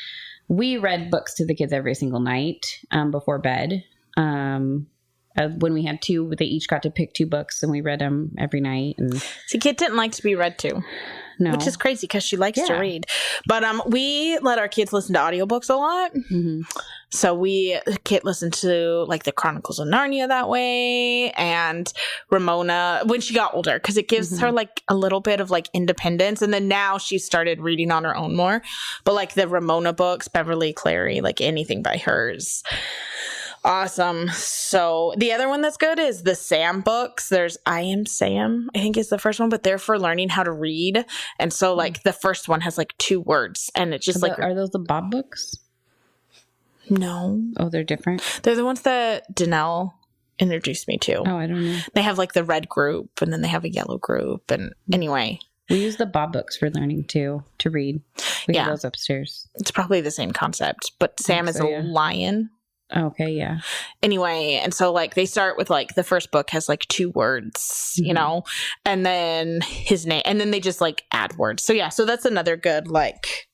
we read books to the kids every single night before bed. When we had two, they each got to pick 2 books and we read them every night. And see, Kit didn't like to be read to. No. Which is crazy because she likes to read. But we let our kids listen to audiobooks a lot. So Kit listened to like the Chronicles of Narnia that way, and Ramona when she got older, because it gives her like a little bit of like independence. And then now she started reading on her own more. But like the Ramona books, Beverly Clary, like anything by hers. Awesome. So the other one that's good is the Sam books. There's I Am Sam, I think is the first one, but they're for learning how to read. And so like the first one has like 2 words, and it's just like, are those the Bob books? No. Oh, they're different. They're the ones that Danelle introduced me to. Oh, I don't know. They have like the red group, and then they have a yellow group. And anyway, we use the Bob books for learning too, to read. We have those upstairs. It's probably the same concept, but Sam is a lion. Okay, yeah. Anyway, and so like they start with like the first book has like 2 words, you know, and then his name, and then they just like add words. So yeah, so that's another good like,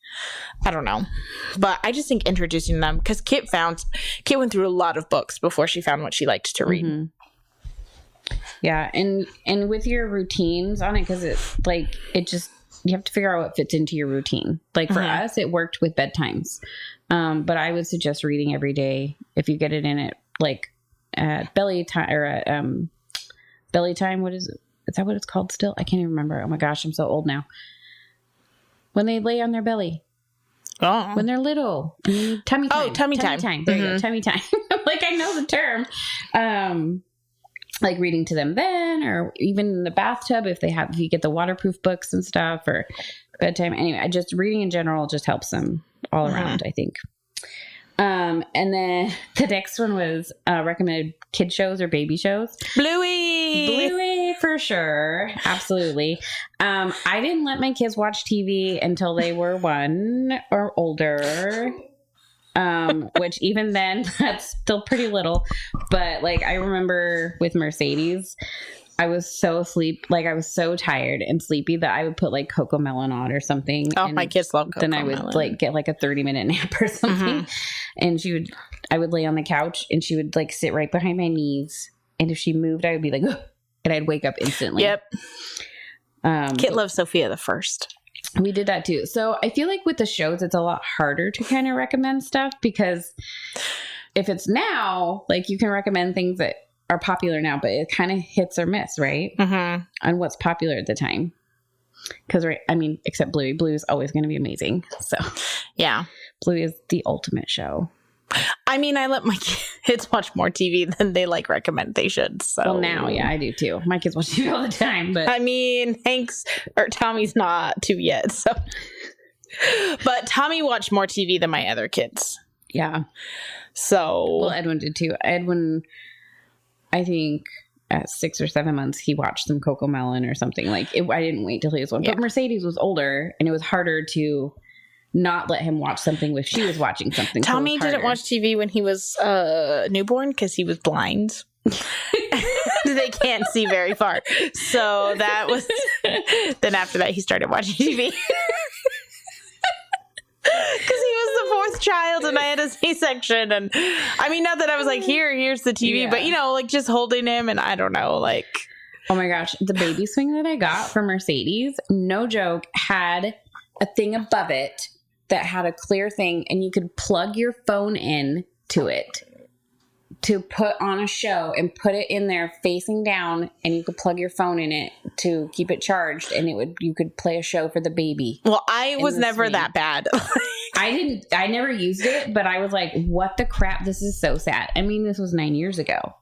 I don't know, but I just think introducing them, because Kit went through a lot of books before she found what she liked to read. Yeah, and with your routines on it, because it's like you have to figure out what fits into your routine. Like for us, it worked with bedtimes. But I would suggest reading every day if you get it in at like at belly time or at belly time. What is it? Is that what it's called still? I can't even remember. Oh my gosh, I'm so old now. When they lay on their belly. Oh. When they're little. Tummy time. Oh, tummy time. There you go. Tummy time. Like I know the term. Like reading to them then, or even in the bathtub if you get the waterproof books and stuff, or bedtime. Anyway, reading in general just helps them all around, I think. And then the next one was recommended kid shows or baby shows. Bluey for sure. Absolutely. I didn't let my kids watch TV until they were 1 or older. Which even then that's still pretty little, but like I remember with Mercedes, I was so I was so tired and sleepy that I would put like Coco Melon on or something. Oh, my kids love Coco Melon. Then I would like get like a 30-minute nap or something. And I would lay on the couch and she would like sit right behind my knees. And if she moved, I would be like, ugh, and I'd wake up instantly. Yep. Kit loves Sophia the First. We did that too. So I feel like with the shows, it's a lot harder to kind of recommend stuff, because if it's now, like you can recommend things that are popular now, but it kind of hits or miss, right? On what's popular at the time. Because, except Bluey. Bluey is always going to be amazing. So, yeah. Bluey is the ultimate show. I let my kids watch more TV than they recommend they should. So well, now, yeah, I do too. My kids watch TV all the time, but Tommy's not 2 yet. So, but Tommy watched more TV than my other kids. Yeah. So, well, Edwin did too. Edwin, I think at 6 or 7 months, he watched some Coco Melon or something. I didn't wait till he was 1. Yeah. But Mercedes was older, and it was harder to not let him watch something if she was watching something. Tommy didn't watch TV when he was newborn because he was blind. They can't see very far. So that was... Then after that, he started watching TV. Because he was the 4th child and I had a C-section. And not that I was like, here's the TV. Yeah. But, just holding him and I don't know, Oh my gosh. The baby swing that I got from Mercedes, no joke, had a thing above it that had a clear thing and you could plug your phone in to it. to put on a show and put it in there facing down, and you could plug your phone in it to keep it charged, and you could play a show for the baby. Well, I was never that bad. I never used it, but I was like, what the crap? This is so sad. I mean, this was 9 years ago.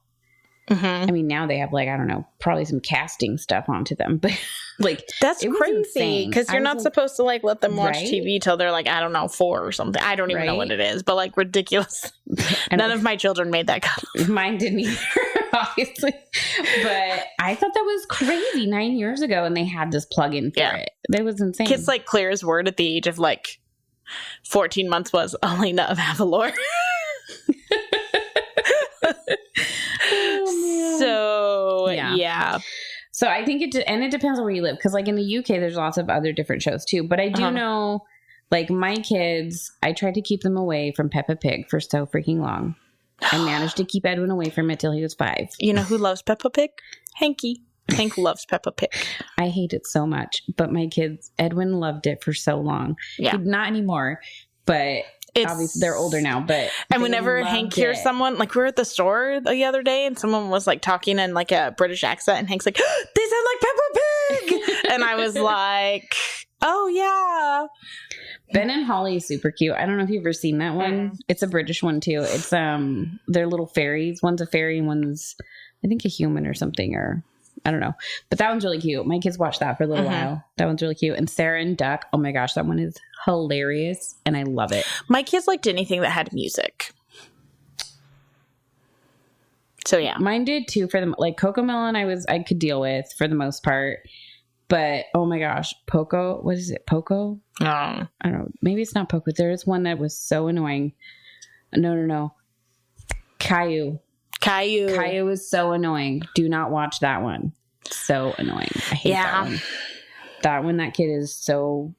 I mean, now they have, like, I don't know, probably some casting stuff onto them, but like, that's crazy because you're not supposed to like let them watch TV till they're like, I don't know, 4 or something. I don't even know what it is, but like ridiculous. None of my children made that cut. Mine didn't either, obviously. But I thought that was crazy 9 years ago, and they had this plug-in for it. That was insane. Kids like Claire's word at the age of like 14 months was Elena of Avalor. So, yeah. So I think it depends on where you live. Because like in the UK, there's lots of other different shows too. But I do know, like my kids, I tried to keep them away from Peppa Pig for so freaking long. I managed to keep Edwin away from it till he was 5. You know who loves Peppa Pig? Hanky. Hank loves Peppa Pig. I hate it so much. But my kids, Edwin loved it for so long. Yeah. Not anymore. But... obviously they're older now, and whenever Hank hears someone, like we were at the store the other day and someone was like talking in like a British accent and Hank's like, they sound like Peppa Pig. And I was like, oh yeah. Ben and Holly is super cute. I don't know if you've ever seen that one. It's a British one too. It's they're little fairies. One's a fairy and one's I think a human or something, or I don't know. But that one's really cute. My kids watched that for a little while. That one's really cute. And Sarah and Duck. Oh my gosh, that one is hilarious. And I love it. My kids liked anything that had music. So yeah. Mine did too for them. Like Cocomelon I could deal with for the most part. But oh my gosh, Poco. What is it? Poco? I don't know. Maybe it's not Poco. There is one that was so annoying. No. Caillou. Caillou is so annoying. Do not watch that one. So annoying. I hate that one. That kid is so...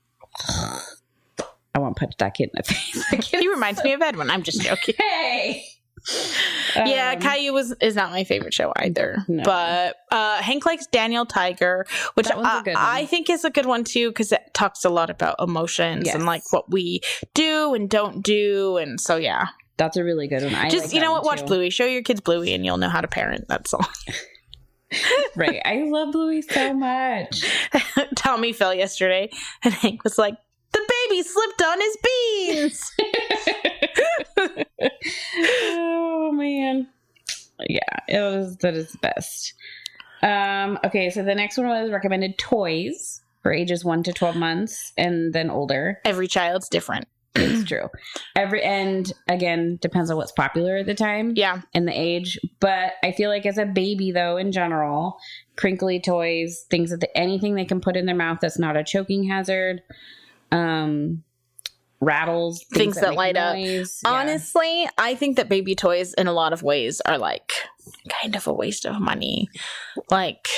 I want to punch that kid in the face. He reminds me of Edwin. I'm just joking. Hey! Yeah, Caillou is not my favorite show either. No. But Hank likes Daniel Tiger, which I think is a good one too, because it talks a lot about emotions and like what we do and don't do. And so, yeah. That's a really good one. You know what? Watch Bluey. Show your kids Bluey and you'll know how to parent. That's all. Right. I love Bluey so much. Tommy fell yesterday and Hank was like, the baby slipped on his beans. Oh, man. Yeah, that is the best. Okay, so the next one was recommended toys for ages 1 to 12 months and then older. Every child's different. It's true. And again, depends on what's popular at the time. Yeah. And the age. But I feel like as a baby, though, in general, crinkly toys, anything they can put in their mouth that's not a choking hazard, rattles, things that light noise. Up. Yeah. Honestly, I think that baby toys in a lot of ways are like kind of a waste of money. Like,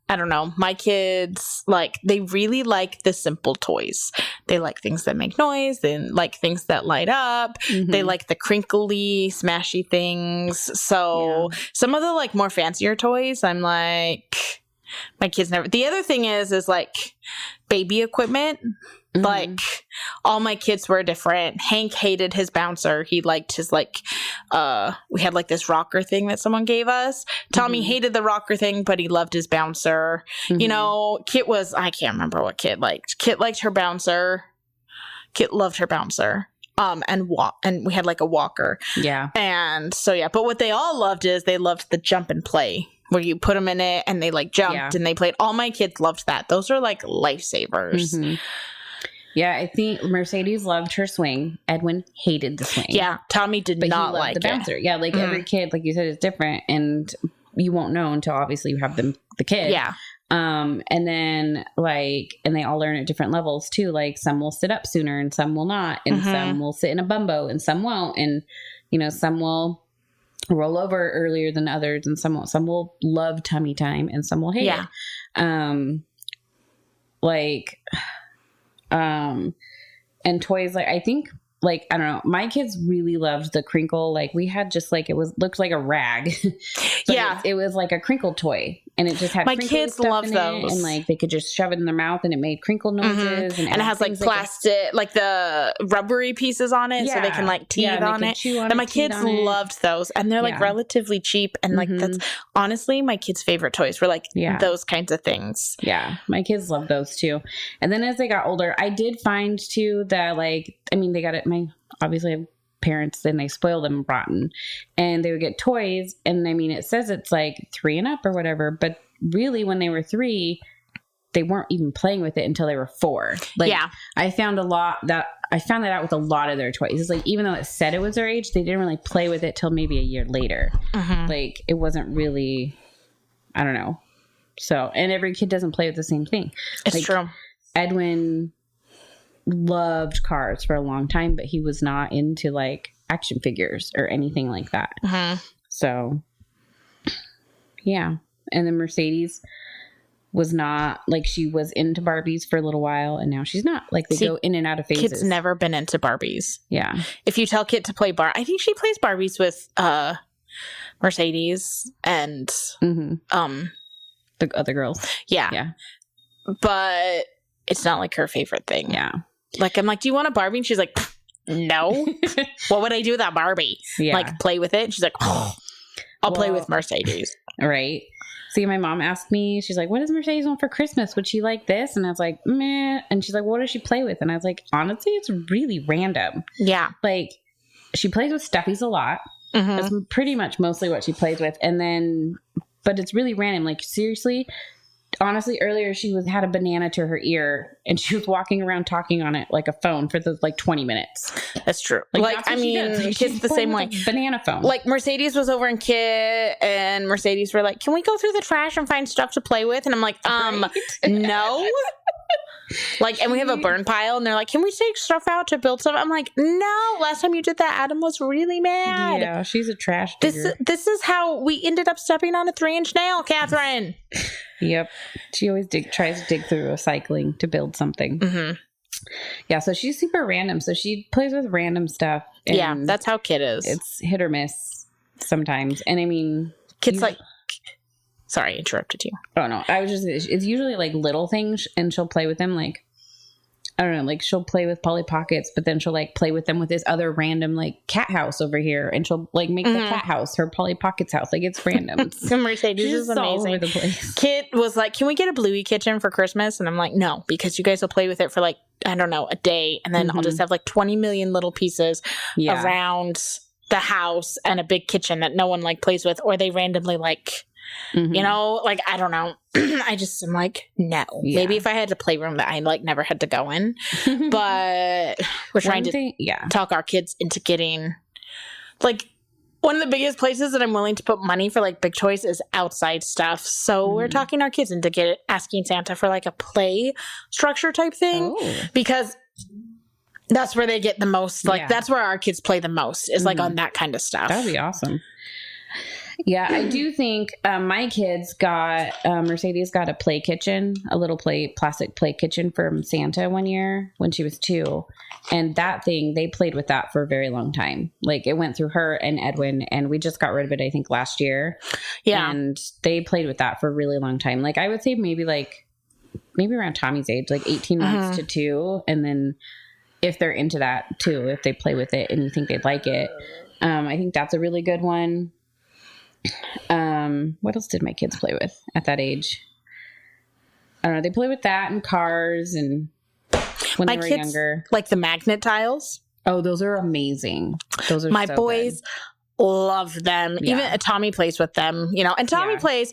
I don't know. My kids, like, they really like the simple toys. They like things that make noise. They like things that light up. Mm-hmm. They like the crinkly, smashy things. So some of the, like, more fancier toys, I'm like, my kids never. The other thing is like baby equipment. Mm-hmm. Like, all my kids were different. Hank hated his bouncer. He liked his, like, we had, like, this rocker thing that someone gave us. Tommy hated the rocker thing, but he loved his bouncer. Mm-hmm. You know, Kit I can't remember what Kit liked. Kit liked her bouncer. Kit loved her bouncer. And we had, like, a walker. Yeah. And so, yeah. But what they all loved is they loved the jump and play, where you put them in it and they, like, jumped and they played. All my kids loved that. Those are, like, lifesavers. Mm-hmm. Yeah, I think Mercedes loved her swing. Edwin hated the swing. Yeah, Tommy did not like the bouncer. Yeah, like every kid, like you said, is different, and you won't know until obviously you have the kid. Yeah. And then and they all learn at different levels too. Like some will sit up sooner and some will not, and some will sit in a bumbo and some won't, and some will roll over earlier than others, and some won't. Some will love tummy time and some will hate it. And toys, like, I think, like, I don't know, my kids really loved the crinkle. Like, we had just, like, looked like a rag. It was like a crinkle toy. and it just had My crinkly kids stuff love in those. it, and like they could just shove it in their mouth and it made crinkle noises, and it has like plastic, like the rubbery pieces on it, so they can like teeth on it. And my kids loved those, and they're like relatively cheap, and like that's honestly my kids' favorite toys were like those kinds of things. Yeah, my kids love those too. And then as they got older, I did find too that like, I mean, they got it. My obviously I have parents, then they spoil them rotten, and they would get toys. And I mean, it says it's like 3 and up or whatever, but really when they were 3, they weren't even playing with it until they were 4. Like, I found that out with a lot of their toys. It's like, even though it said it was their age, they didn't really play with it till maybe a year later. Like, it wasn't really, I don't know. So, and every kid doesn't play with the same thing. It's like, true. Edwin loved cars for a long time, but he was not into like action figures or anything like that. So, yeah. And then Mercedes was not, like, she was into Barbies for a little while, and now she's not. Like, they go in and out of phases. Kid's never been into Barbies. Yeah. If you tell Kid to play I think she plays Barbies with Mercedes and the other girls. Yeah. But it's not like her favorite thing. Yeah. Like, I'm like, do you want a Barbie? And she's like, no. What would I do with that Barbie? Yeah. Like, play with it? And she's like, I'll play with Mercedes. Right. See, my mom asked me, she's like, what does Mercedes want for Christmas? Would she like this? And I was like, meh. And she's like, what does she play with? And I was like, honestly, it's really random. Yeah. Like, she plays with stuffies a lot. That's pretty much mostly what she plays with. And then, but it's really random. Like, seriously, honestly, earlier she had a banana to her ear, and she was walking around talking on it like a phone for the 20 minutes. That's true. Like I mean, Kid's the same way. Banana phone. Like, Mercedes was over in Kid, and Mercedes were like, can we go through the trash and find stuff to play with? And I'm like, no. Like, and we have a burn pile, and they're like, can we take stuff out to build stuff? I'm like, no. Last time you did that, Adam was really mad. Yeah, she's a trash digger. This is how we ended up stepping on a 3-inch nail, Catherine. Yep. She always tries to dig through recycling to build something. Yeah, so she's super random. So she plays with random stuff. Yeah, that's how Kid is. It's hit or miss sometimes. And I mean, Kid's like... Sorry, I interrupted you. Oh, no. It's usually like little things, and she'll play with them. Like, I don't know, like she'll play with Polly Pockets, but then she'll like play with them with this other random like cat house over here, and she'll like make the cat house her Polly Pockets house. Like, it's random. Mercedes is amazing. All over the place. Kid was like, can we get a Bluey kitchen for Christmas? And I'm like, no, because you guys will play with it for like, I don't know, a day, and then I'll just have like 20 million little pieces around the house and a big kitchen that no one like plays with, or they randomly like... You know, like, I don't know. I'm like, no. Yeah. Maybe if I had a playroom that I like never had to go in. But we're trying to talk our kids into getting, like, one of the biggest places that I'm willing to put money for like big toys is outside stuff. So we're talking our kids into asking Santa for like a play structure type thing, because that's where they get the most. Like, that's where our kids play the most, is like on that kind of stuff. That'd be awesome. Yeah, I do think my kids got, Mercedes got a play kitchen, a little plastic play kitchen from Santa one year when she was 2. And that thing, they played with that for a very long time. Like, it went through her and Edwin, and we just got rid of it, I think, last year. Yeah. And they played with that for a really long time. Like, I would say maybe around Tommy's age, like 18 months to 2. And then if they're into that too, if they play with it and you think they'd like it, I think that's a really good one. What else did my kids play with at that age? I don't know. They play with that and cars, and when they were younger, like the magnet tiles. Oh, those are amazing. Those are my boys love them. Yeah. Even Tommy plays with them, you know. And Tommy plays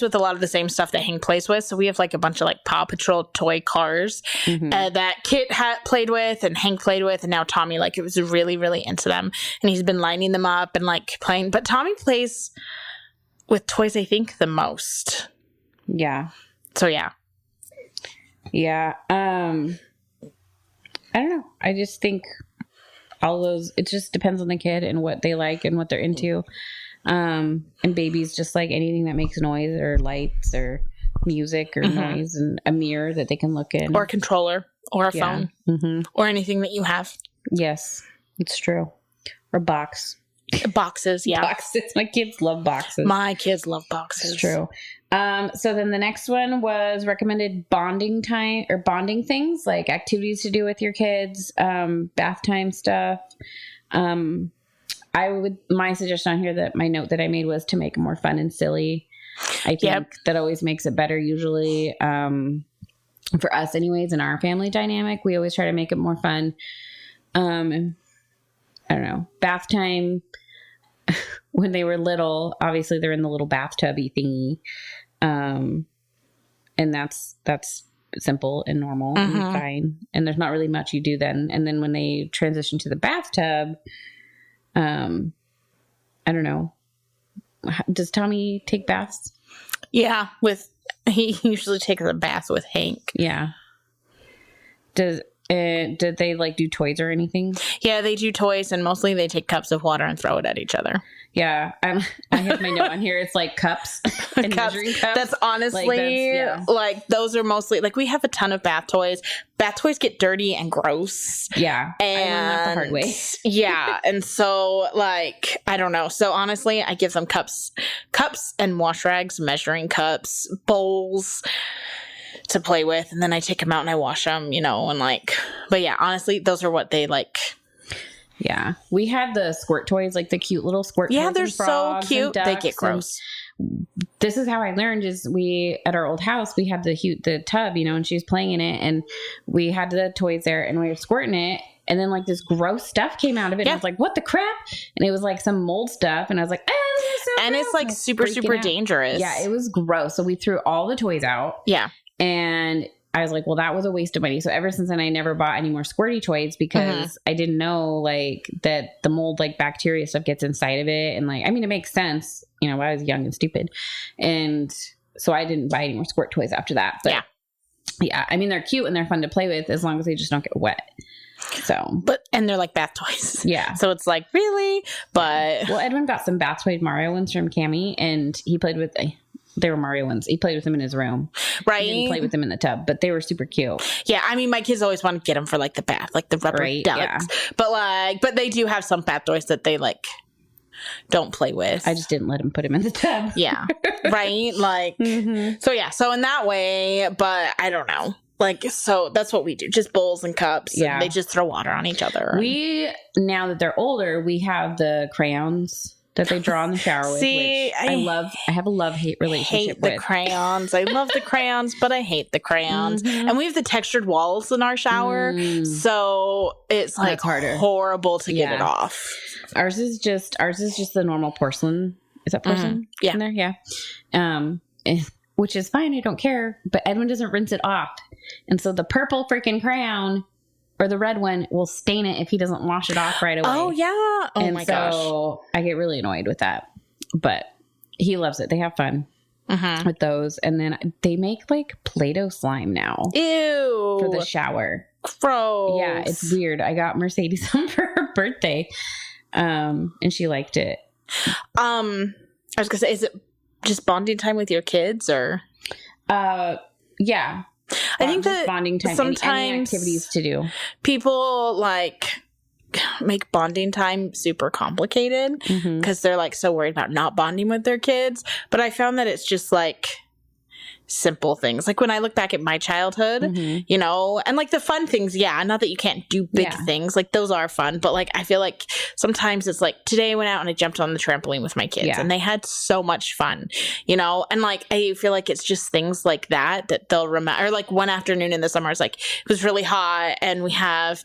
with a lot of the same stuff that Hank plays with. So we have like a bunch of like Paw Patrol toy cars that Kit played with and Hank played with, and now Tommy like it was really, really into them, and he's been lining them up and like playing. But Tommy plays with toys, I think, the most. Yeah. So yeah. I don't know. I just think all those, it just depends on the kid and what they like and what they're into. And babies just like anything that makes noise or lights or music or noise, and a mirror that they can look in. Or a controller or a phone or anything that you have. Yes, it's true. Or box. Boxes, yeah. Boxes. My kids love boxes. My kids love boxes. It's true. So then the next one was recommended bonding time or bonding things like activities to do with your kids, bath time stuff. My suggestion on here that my note that I made was to make it more fun and silly. I think that always makes it better usually. For us anyways, in our family dynamic, we always try to make it more fun. I don't know, bath time. When they were little, obviously they're in the little bathtubby thingy. And that's simple and normal and fine. And there's not really much you do then. And then when they transition to the bathtub, I don't know. Does Tommy take baths? Yeah, he usually takes a bath with Hank. Yeah. Did they like do toys or anything? Yeah, they do toys, and mostly they take cups of water and throw it at each other. Yeah, I have my note on here. It's like cups and measuring cups. That's honestly like those are mostly like we have a ton of bath toys. Bath toys get dirty and gross. Yeah, and I learned that the hard way. Yeah, and so like I don't know. So honestly, I give them cups and wash rags, measuring cups, bowls to play with, and then I take them out and I wash them, and like, but yeah, honestly, those are what they like. Yeah, we had the squirt toys, like the cute little squirt toys. Yeah, they're so cute. They get gross. This is how I learned is we, at our old house, we had the tub, and she was playing in it, and we had the toys there and we were squirting it. And then like this gross stuff came out of it. Yeah. And I was like, what the crap? And it was like some mold stuff. And I was like, this is so and gross. It's like super dangerous. Yeah, it was gross. So we threw all the toys out. Yeah. And I was like, well, that was a waste of money. So ever since then, I never bought any more squirty toys because I didn't know like that the mold, like bacteria stuff gets inside of it. And like, I mean, it makes sense, when I was young and stupid. And so I didn't buy any more squirt toys after that. But yeah, I mean, they're cute and they're fun to play with as long as they just don't get wet. So, and they're like bath toys. Yeah. So it's like, really? But well, Edwin got some bath toy Mario ones from Cammie and he played with they were Mario ones. He played with them in his room. Right. He didn't play with them in the tub, but they were super cute. Yeah. I mean, my kids always want to get them for like the bath, like the rubber ducks. Yeah. But they do have some bath toys that they like don't play with. I just didn't let him put him in the tub. Yeah. Right. Like, so yeah. So in that way, but I don't know. Like, so that's what we do. Just bowls and cups. Yeah. And they just throw water on each other. Now that they're older, we have the crayons that they draw in the shower with. See, I have a love-hate relationship with. The crayons. I love the crayons, but I hate the crayons. And we have the textured walls in our shower. So it's like horrible to get it off. Ours is just the normal porcelain. Is that porcelain? Yeah. In there? Yeah. Which is fine. I don't care. But Edwin doesn't rinse it off. And so the purple freaking crayon or the red one will stain it if he doesn't wash it off right away. Oh, yeah. Oh, my gosh. So I get really annoyed with that. But he loves it. They have fun with those. And then they make like Play-Doh slime now. Ew. For the shower. Gross. Yeah, it's weird. I got Mercedes some for her birthday. And she liked it. I was going to say, is it just bonding time with your kids or? Yeah. I think that bonding time, sometimes any activities to do. People like make bonding time super complicated because they're like so worried about not bonding with their kids. But I found that it's just like simple things. Like when I look back at my childhood, and like the fun things. Yeah. Not that you can't do big things. Like those are fun. But like, I feel like sometimes it's like today I went out and I jumped on the trampoline with my kids and they had so much fun, and like, I feel like it's just things like that they'll remember. Or like one afternoon in the summer, it's like, it was really hot and we have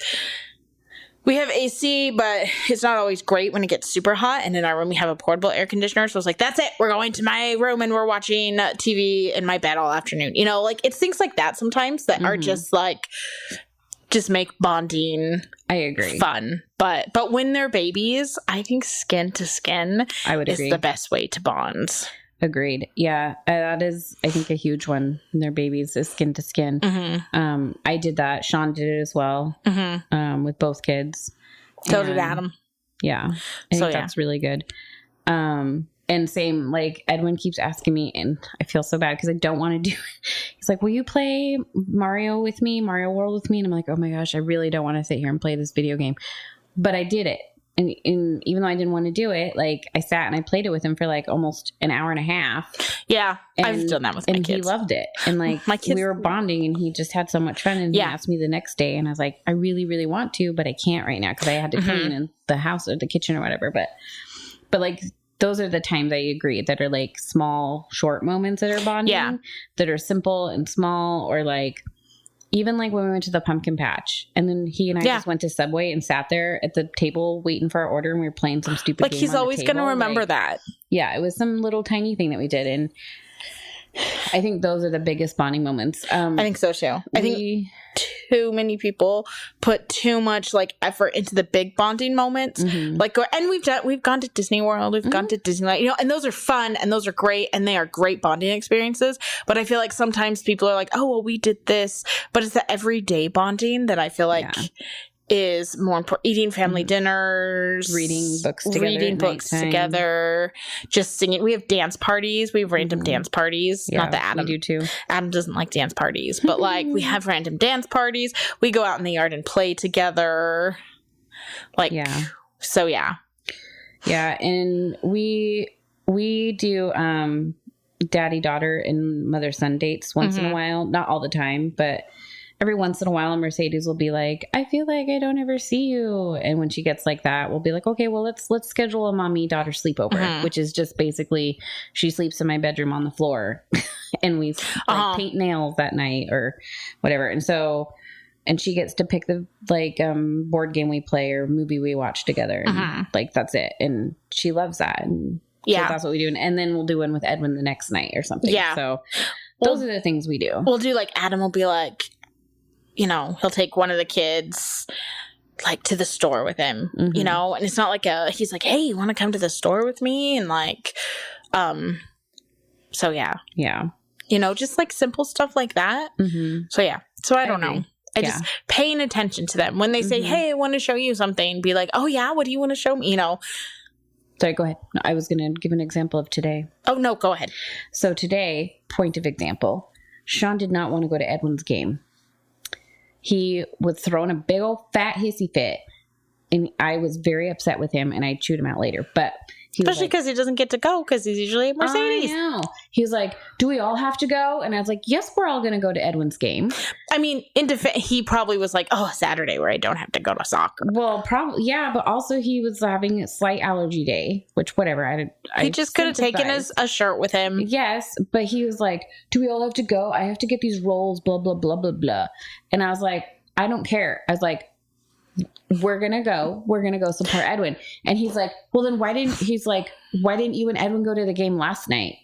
AC, but it's not always great when it gets super hot. And in our room, we have a portable air conditioner. So I was like, that's it. We're going to my room and we're watching TV in my bed all afternoon. Like it's things like that sometimes that are just like, just make bonding. I agree. Fun. But when they're babies, I think skin to skin is the best way to bond. Agreed. Yeah. That is, I think, a huge one. Their babies is skin to skin. I did that. Sean did it as well with both kids. So did Adam. Yeah. I think that's really good. And same, like Edwin keeps asking me and I feel so bad because I don't want to do it. He's like, will you play Mario World with me? And I'm like, oh my gosh, I really don't want to sit here and play this video game. But I did it. And even though I didn't want to do it, like I sat and I played it with him for like almost an hour and a half. Yeah, I've done that with my kids. And he loved it. And like my kids, we were bonding and he just had so much fun. And he asked me the next day and I was like, I really, really want to, but I can't right now because I had to clean in the house or the kitchen or whatever. But like those are the times I agree that are like small, short moments that are bonding, that are simple and small, or like even like when we went to the pumpkin patch and then he and I just went to Subway and sat there at the table waiting for our order and we were playing some stupid game he's always going to remember that. Yeah, it was some little tiny thing that we did. And I think those are the biggest bonding moments. I think so too. I think too many people put too much like effort into the big bonding moments. Like, and we've gone to Disney World, we've gone to Disneyland, you know, and those are fun and those are great and they are great bonding experiences. But I feel like sometimes people are like, oh, well, we did this, but it's the everyday bonding that I feel like is more important. Eating family dinners, reading books together, just singing. We have dance parties. We have random dance parties. Yeah, not that Adam we do too. Adam doesn't like dance parties, but like we have random dance parties. We go out in the yard and play together. Like, so yeah. And we do daddy daughter and mother son dates once in a while, not all the time, but every once in a while, Mercedes will be like, I feel like I don't ever see you. And when she gets like that, we'll be like, okay, well, let's schedule a mommy-daughter sleepover, which is just basically she sleeps in my bedroom on the floor and we like, paint nails that night or whatever. And she gets to pick the like board game we play or movie we watch together. And like, that's it. And she loves that. And so that's what we do. And then we'll do one with Edwin the next night or something. Yeah. So those are the things we do. We'll do like Adam will be like, you know, he'll take one of the kids like to the store with him, you know, and it's not like he's like, hey, you want to come to the store with me? And like, so yeah, you know, just like simple stuff like that. So yeah, so I don't know. I just paying attention to them when they say, hey, I want to show you something, be like, oh yeah, what do you want to show me? You know. Sorry, go ahead. No, I was going to give an example of today. Oh no, go ahead. So today, point of example, Sean did not want to go to Edwin's game. He was throwing a big old fat hissy fit, and I was very upset with him, and I chewed him out later. But especially because he doesn't get to go because he's usually at Mercedes. I know. He was like, "Do we all have to go?" And I was like, "Yes, we're all going to go to Edwin's game." I mean, he probably was like, "Oh, Saturday where I don't have to go to soccer." Well, probably but also he was having a slight allergy day, which whatever. He just could have taken a shirt with him. Yes, but he was like, "Do we all have to go? I have to get these rolls." Blah blah blah blah blah. And I was like, "I don't care." I was like, we're going to go support Edwin. And he's like, well, then why didn't you and Edwin go to the game last night?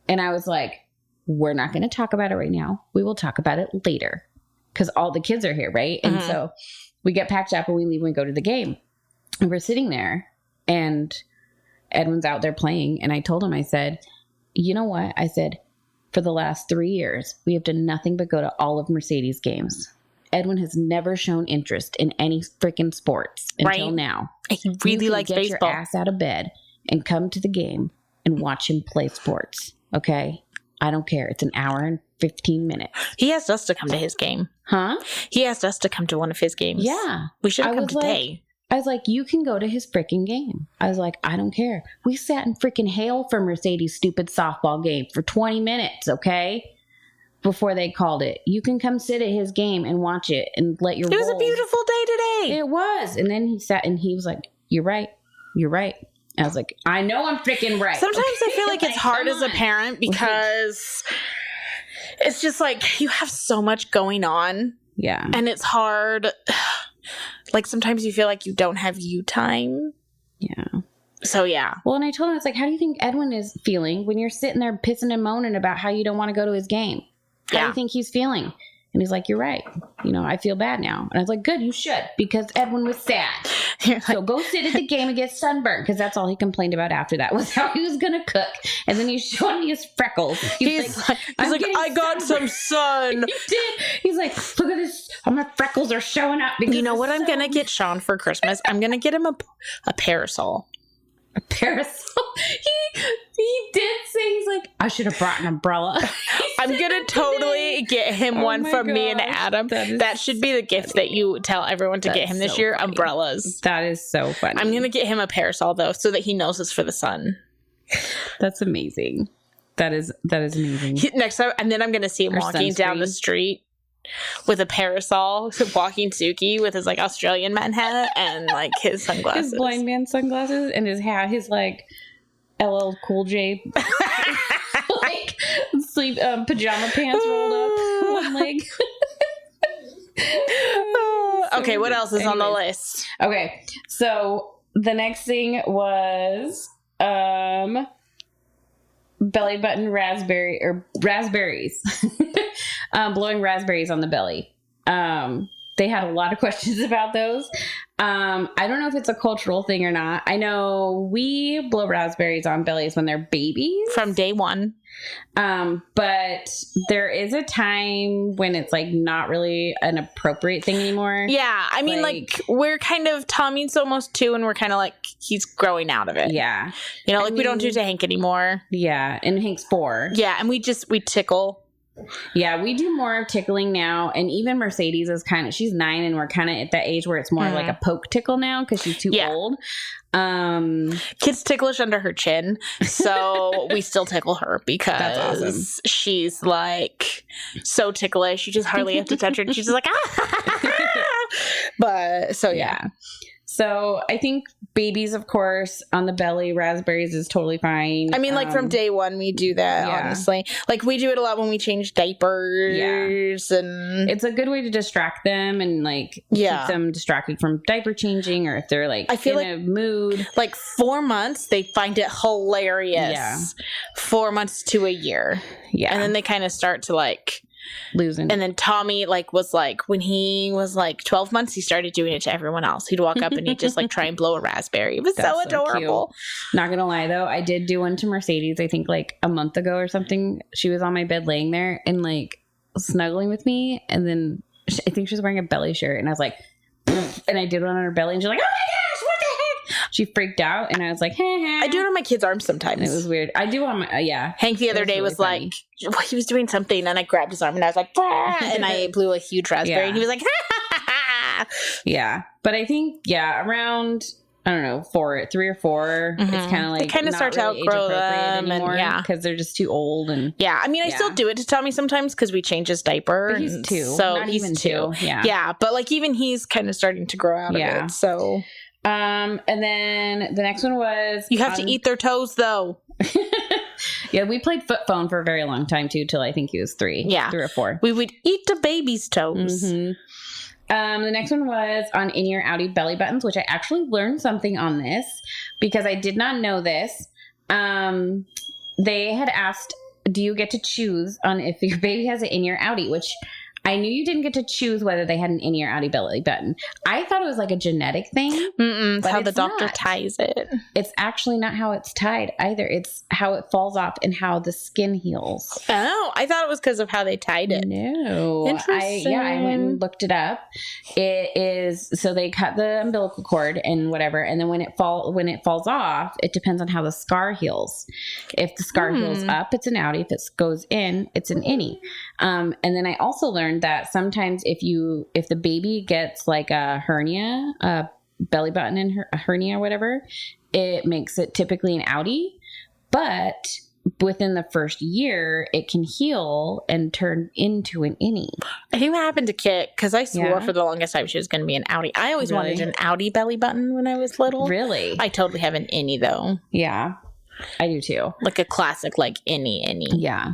And I was like, we're not going to talk about it right now. We will talk about it later because all the kids are here. Right. And so we get packed up and we leave and we go to the game and we're sitting there and Edwin's out there playing. And I told him, I said, you know what? I said, for the last 3 years, we have done nothing but go to all of Mercedes games. Edwin has never shown interest in any freaking sports until now. He really likes baseball. Get your ass out of bed and come to the game and watch him play sports. Okay? I don't care. It's an hour and 15 minutes. He asked us to come to his game. Huh? He asked us to come to one of his games. Yeah. We should have come today. I was like, you can go to his freaking game. I was like, I don't care. We sat in freaking hail for Mercedes' stupid softball game for 20 minutes, okay? Before they called it. You can come sit at his game and watch it and let your It was a beautiful day today. It was. And then he sat and he was like, you're right. You're right. I was like, I know I'm freaking right. Sometimes I feel like it's hard as a parent because it's just like you have so much going on. Yeah. And it's hard. Like sometimes you feel like you don't have you time. Yeah. So yeah. Well, and I told him, I was like, how do you think Edwin is feeling when you're sitting there pissing and moaning about how you don't want to go to his game? How do you think he's feeling? And he's like, you're right. You know, I feel bad now. And I was like, good, you should, because Edwin was sad. So go sit at the game and get sunburned, because that's all he complained about after that was how he was going to cook. And then he's showing me his freckles. He's like I got some sun. He did. He's like, look at this. My freckles are showing up. You know what I'm going to get Sean for Christmas? I'm going to get him a parasol. A parasol? He did say, he's like, I should have brought an umbrella. I'm gonna totally get him one from me and Adam. That should be the gift that you tell everyone to get him this year. Funny. Umbrellas. That is so funny. I'm gonna get him a parasol though, so that he knows it's for the sun. That's amazing. That is amazing. Next time, and then I'm gonna see him walking down the street with a parasol, walking Suki with his like Australian man hat and like his sunglasses, his blind man sunglasses, and his hat, his like LL Cool J like sleep pajama pants rolled up one leg. Okay, what else is on the list? Okay, so the next thing was belly button raspberries. Blowing raspberries on the belly. They had a lot of questions about those. I don't know if it's a cultural thing or not. I know we blow raspberries on bellies when they're babies. From day one. But there is a time when it's like not really an appropriate thing anymore. Yeah. I mean, like we're kind of, Tommy's almost 2 and we're kind of like, he's growing out of it. Yeah. You know, like we don't do it to Hank anymore. Yeah. And Hank's 4. Yeah. And we tickle. Yeah, we do more of tickling now. And even Mercedes is she's 9 and we're kind of at that age where it's more like a poke tickle now because she's too old. Kid's ticklish under her chin. So we still tickle her because that's awesome. She's like so ticklish. You just hardly have to touch her. And she's just like, ah! But so yeah. So I think babies, of course, on the belly, raspberries is totally fine. I mean, like from day one, we do that, honestly. Like we do it a lot when we change diapers and it's a good way to distract them and like keep them distracted from diaper changing or if they're like I feel in a mood. Like 4 months, they find it hilarious. Yeah. 4 months to a year. Yeah. And then they kind of start to like losing. And then Tommy was like when he was like 12 months, he started doing it to everyone else. He'd walk up and he'd just like try and blow a raspberry. It was so adorable. Cute. Not gonna lie though, I did do one to Mercedes I think like a month ago or something. She was on my bed laying there and like snuggling with me, and then I think she was wearing a belly shirt and I was like and I did one on her belly and she's like, oh my gosh, what the heck? She freaked out and I was like, I do it on my kids' arms sometimes. And it was weird. I do on my Hank the other day was really like, he was doing something and I grabbed his arm and I was like, and I blew a huge raspberry and he was like, yeah. But I think around I don't know 3 or 4. It's kind of like they kind of start to outgrow them anymore because they're just too old and I mean I still do it to Tommy sometimes because we change his diaper. But he's 2, so not he's even 2. Yeah, but like even he's kind of starting to grow out of it. So and then the next one was you have to eat their toes though. Yeah, we played foot phone for a very long time too, till I think he was 3. Yeah, 3 or 4. We would eat the baby's toes. Mm-hmm. The next one was on in-ear outie belly buttons, which I actually learned something on this because I did not know this. They had asked, do you get to choose on if your baby has an in-ear outie, which I knew you didn't get to choose whether they had an in-ear outie belly button. I thought it was like a genetic thing. It's how the doctor ties it. It's actually not how it's tied either. It's how it falls off and how the skin heals. Oh, I thought it was because of how they tied it. No. Interesting. I went and looked it up. It is, so they cut the umbilical cord and whatever, and then when it falls off, it depends on how the scar heals. If the scar heals up, it's an outie. If it goes in, it's an innie. And then I also learned that sometimes if the baby gets like a hernia, a belly button and a hernia or whatever, it makes it typically an outie, but within the first year it can heal and turn into an innie. I think that happened to Kit because I swore for the longest time she was going to be an outie. I always wanted an outie belly button when I was little. Really? I totally have an innie though. Yeah, I do too. Like a classic like innie. Yeah.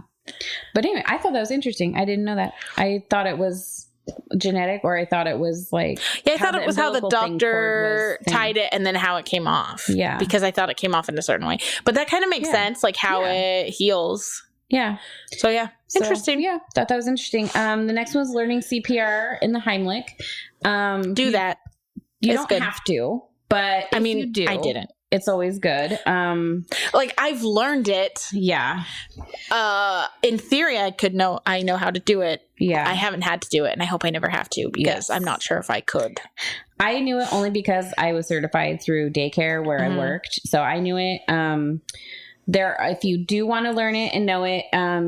But anyway, I thought that was interesting. I didn't know that. I thought it was genetic, or I thought it was like... Yeah, I thought it was how the doctor tied it and then how it came off. Yeah. Because I thought it came off in a certain way. But that kind of makes sense, like how it heals. Yeah. So, interesting. Yeah, thought that was interesting. The next one was learning CPR in the Heimlich. Do that. You don't have to, but I mean, you do. I didn't. It's always good. Like I've learned it. Yeah. In theory, I know how to do it. Yeah. I haven't had to do it, and I hope I never have to because I'm not sure if I could. I knew it only because I was certified through daycare where I worked, so I knew it. if you do want to learn it and know it,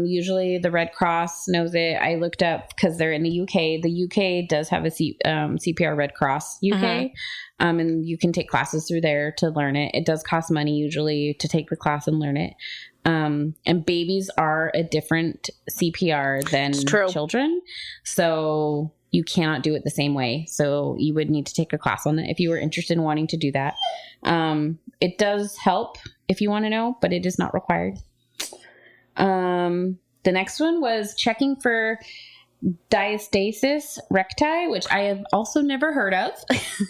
usually the Red Cross knows it. I looked up because they're in the UK. The UK does have a CPR Red Cross UK, and you can take classes through there to learn it. It does cost money usually to take the class and learn it. And babies are a different CPR than children, so you cannot do it the same way. So you would need to take a class on it if you were interested in wanting to do that. It does help if you want to know, but it is not required. The next one was checking for diastasis recti, which I have also never heard of.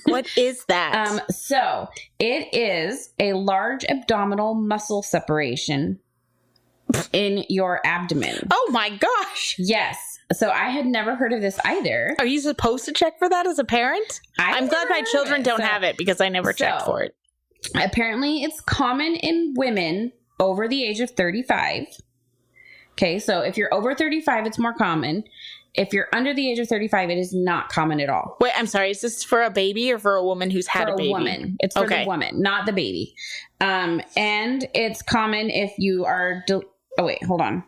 What is that? So it is a large abdominal muscle separation in your abdomen. Oh my gosh. Yes. So I had never heard of this either. Are you supposed to check for that as a parent? I'm glad my children don't have it because I never checked for it. Apparently it's common in women over the age of 35. Okay, so if you're over 35, it's more common. If you're under the age of 35, it is not common at all. Wait, I'm sorry. Is this for a baby or for a woman who's had a baby? For a woman. It's for the woman, not the baby. And it's common if you are... oh, wait, hold on.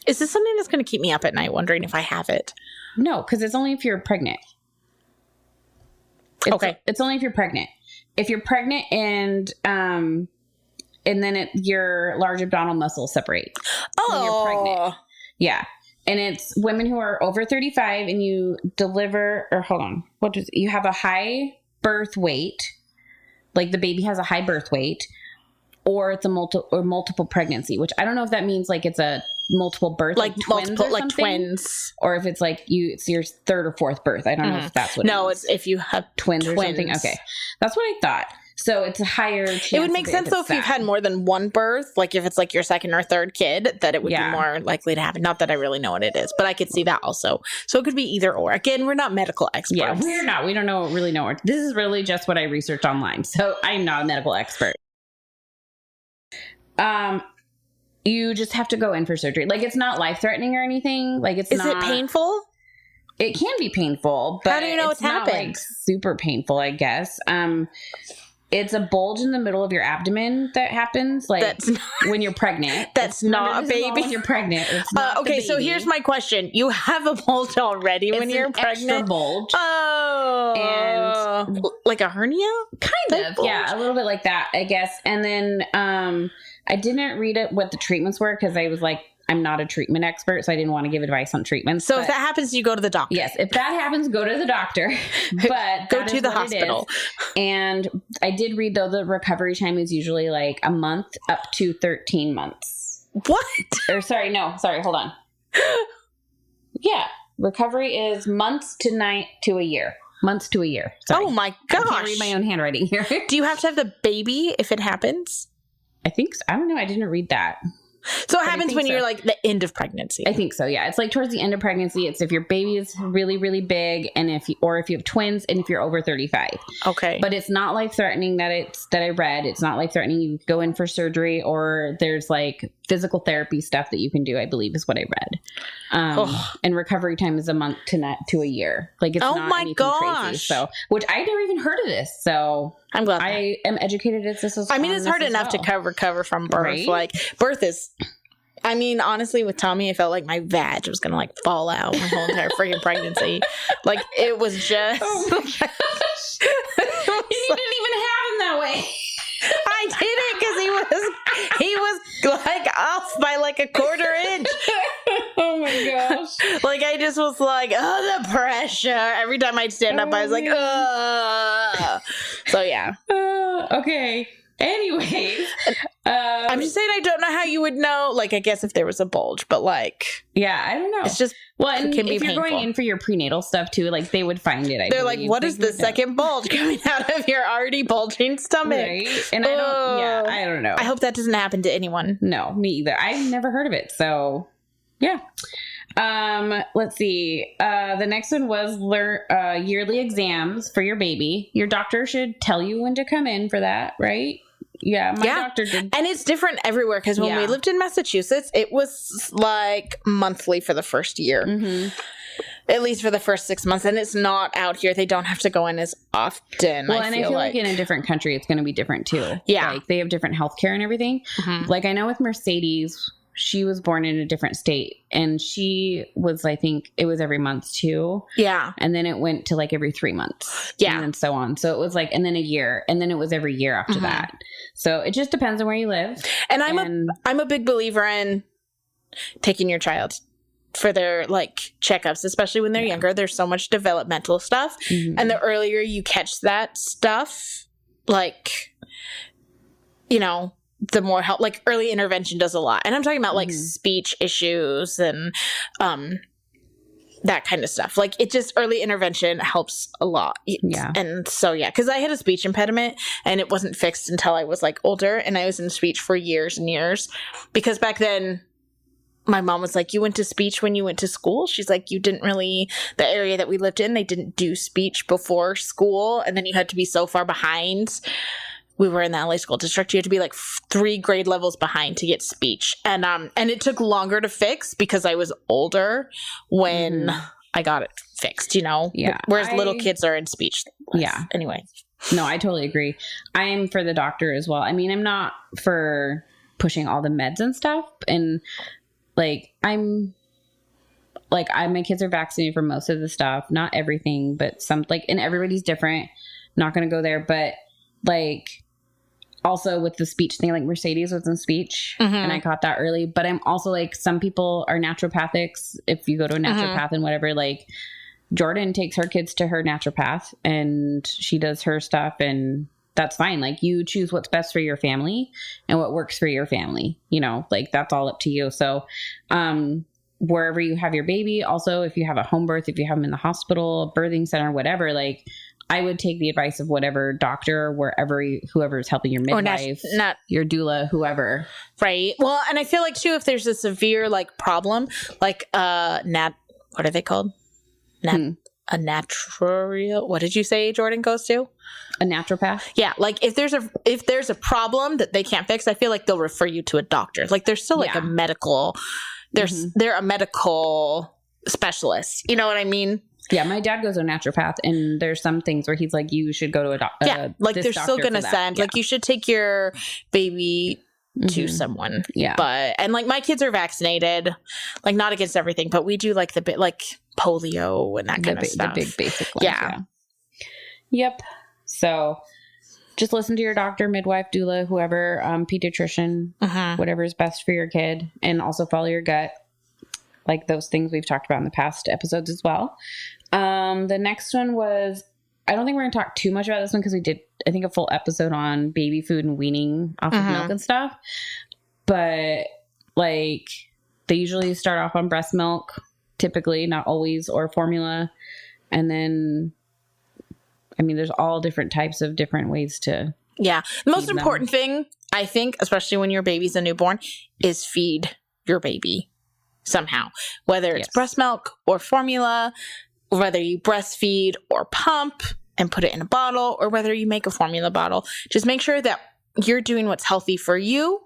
Is this something that's going to keep me up at night wondering if I have it? No, because it's only if you're pregnant. It's only if you're pregnant. If you're pregnant and then your large abdominal muscles separate. When you're pregnant. Yeah. And it's women who are over 35 and you deliver, or hold on, you have a high birth weight, like the baby has a high birth weight, or it's a multiple pregnancy, which I don't know if that means like it's a multiple birth, like twins, or if it's like it's your third or fourth birth. I don't know if that's what. No, it's if you have twins or something. Okay, that's what I thought. So it's a higher chance. It would make sense though if you've had more than one birth, like if it's like your second or third kid, that it would be more likely to happen. Not that I really know what it is, but I could see that also. So it could be either or. Again, we're not medical experts. Yeah, we're not. We don't really know. This is really just what I researched online. So I'm not a medical expert. You just have to go in for surgery. Like it's not life-threatening or anything. Like it's not. Is it painful? It can be painful, but how do you know it's happened? Like super painful, I guess. It's a bulge in the middle of your abdomen that happens, like when you're pregnant. That's not a baby. When you're pregnant. It's not okay, so here's my question: you have a bulge already when you're pregnant. Extra bulge. Oh, and like a hernia, kind of. Yeah, a little bit like that, I guess. And then I didn't read what the treatments were because I was like, I'm not a treatment expert, so I didn't want to give advice on treatments. So if that happens, you go to the doctor. Yes, if that happens, go to the doctor. But go to the hospital. And I did read, though, the recovery time is usually like a month up to 13 months. What? Hold on. Yeah, recovery is months to a year. Months to a year. Sorry. Oh my gosh. I can't read my own handwriting here. Do you have to have the baby if it happens? I think so. I don't know. I didn't read that. So it happens when you're like the end of pregnancy. I think so. Yeah. It's like towards the end of pregnancy. It's if your baby is really, really big and if you have twins and if you're over 35. Okay. But it's not life threatening that I read. It's not life threatening. You go in for surgery or there's like physical therapy stuff that you can do, I believe is what I read. And recovery time is a month to a year. Like it's not anything crazy. So, which I never even heard of this. So I'm glad I am educated as this. I mean, it's hard enough to recover from birth. Right? Like birth is, I mean, honestly, with Tommy, I felt like my vag was going to like fall out my whole entire freaking pregnancy. Like it was just. Oh my gosh. You didn't even have him that way. I did it because he was like off by like a quarter inch. Oh my gosh. Like I just was like, oh, the pressure. Every time I'd stand up, I was like, So yeah. Okay. Anyways, I'm just saying I don't know how you would know. Like, I guess if there was a bulge, but like, yeah, I don't know. It's just and if you're going in for your prenatal stuff too, like they would find it. They're like, what is the second bulge coming out of your already bulging stomach? Right? And I don't know. I hope that doesn't happen to anyone. No, me either. I've never heard of it. So yeah. Let's see. The next one was yearly exams for your baby. Your doctor should tell you when to come in for that, right? Yeah, my doctor did. And it's different everywhere because when we lived in Massachusetts, it was like monthly for the first year. Mm-hmm. At least for the first 6 months. And it's not out here. They don't have to go in as often. Well, I feel like in a different country, it's going to be different too. Yeah. Like they have different healthcare and everything. Mm-hmm. Like I know with Mercedes, she was born in a different state and she was, I think it was every month too. Yeah. And then it went to like every 3 months. Yeah. And then so on. So it was like, and then a year and then it was every year after that. So it just depends on where you live. And I'm a big believer in taking your child for their like checkups, especially when they're younger. There's so much developmental stuff. Mm-hmm. And the earlier you catch that stuff, like, you know, the more help, like early intervention does a lot. And I'm talking about like speech issues and that kind of stuff. Like it just early intervention helps a lot. Yeah. And so, yeah, because I had a speech impediment and it wasn't fixed until I was like older, and I was in speech for years and years because back then my mom was like, you went to speech when you went to school? She's like, you didn't really, the area that we lived in, they didn't do speech before school. And then you had to be so far behind. We were in the LA school district. You had to be like 3 grade levels behind to get speech. And it took longer to fix because I was older when I got it fixed, you know? Yeah. Whereas little kids are in speech. Yeah. Anyway. No, I totally agree. I'm for the doctor as well. I mean, I'm not for pushing all the meds and stuff. And like, my kids are vaccinated for most of the stuff, not everything, but some, like, and everybody's different. Not going to go there, but like, also with the speech thing, like Mercedes was in speech and I caught that early, but I'm also like, some people are naturopathics. If you go to a naturopath and whatever, like Jordan takes her kids to her naturopath and she does her stuff and that's fine. Like you choose what's best for your family and what works for your family, you know, like that's all up to you. So, wherever you have your baby, also if you have a home birth, if you have them in the hospital, birthing center, whatever, like I would take the advice of whatever doctor, whoever is helping your midwife, not your doula, whoever. Right. Well, and I feel like too, if there's a severe like problem, like what are they called? A natural. What did you say Jordan goes to? A naturopath. Yeah. Like if there's a problem that they can't fix, I feel like they'll refer you to a doctor. Like there's still like a medical. They're a medical specialist. You know what I mean? Yeah, my dad goes to a naturopath, and there's some things where he's like, you should go to a doctor. Yeah, like they're still going to send, like you should take your baby to someone. Yeah. And like my kids are vaccinated, like not against everything, but we do like the bit like polio and that kind of stuff. The big basic ones. Yeah. Yep. So just listen to your doctor, midwife, doula, whoever, pediatrician, whatever is best for your kid, and also follow your gut. Like those things we've talked about in the past episodes as well. The next one was, I don't think we're going to talk too much about this one because we did, I think, a full episode on baby food and weaning off of milk and stuff. But like they usually start off on breast milk, typically, not always, or formula. And then, I mean, there's all different types of different ways to. Yeah. The most important thing, I think, especially when your baby's a newborn, is feed your baby. Somehow, whether it's breast milk or formula, whether you breastfeed or pump and put it in a bottle, or whether you make a formula bottle, just make sure that you're doing what's healthy for you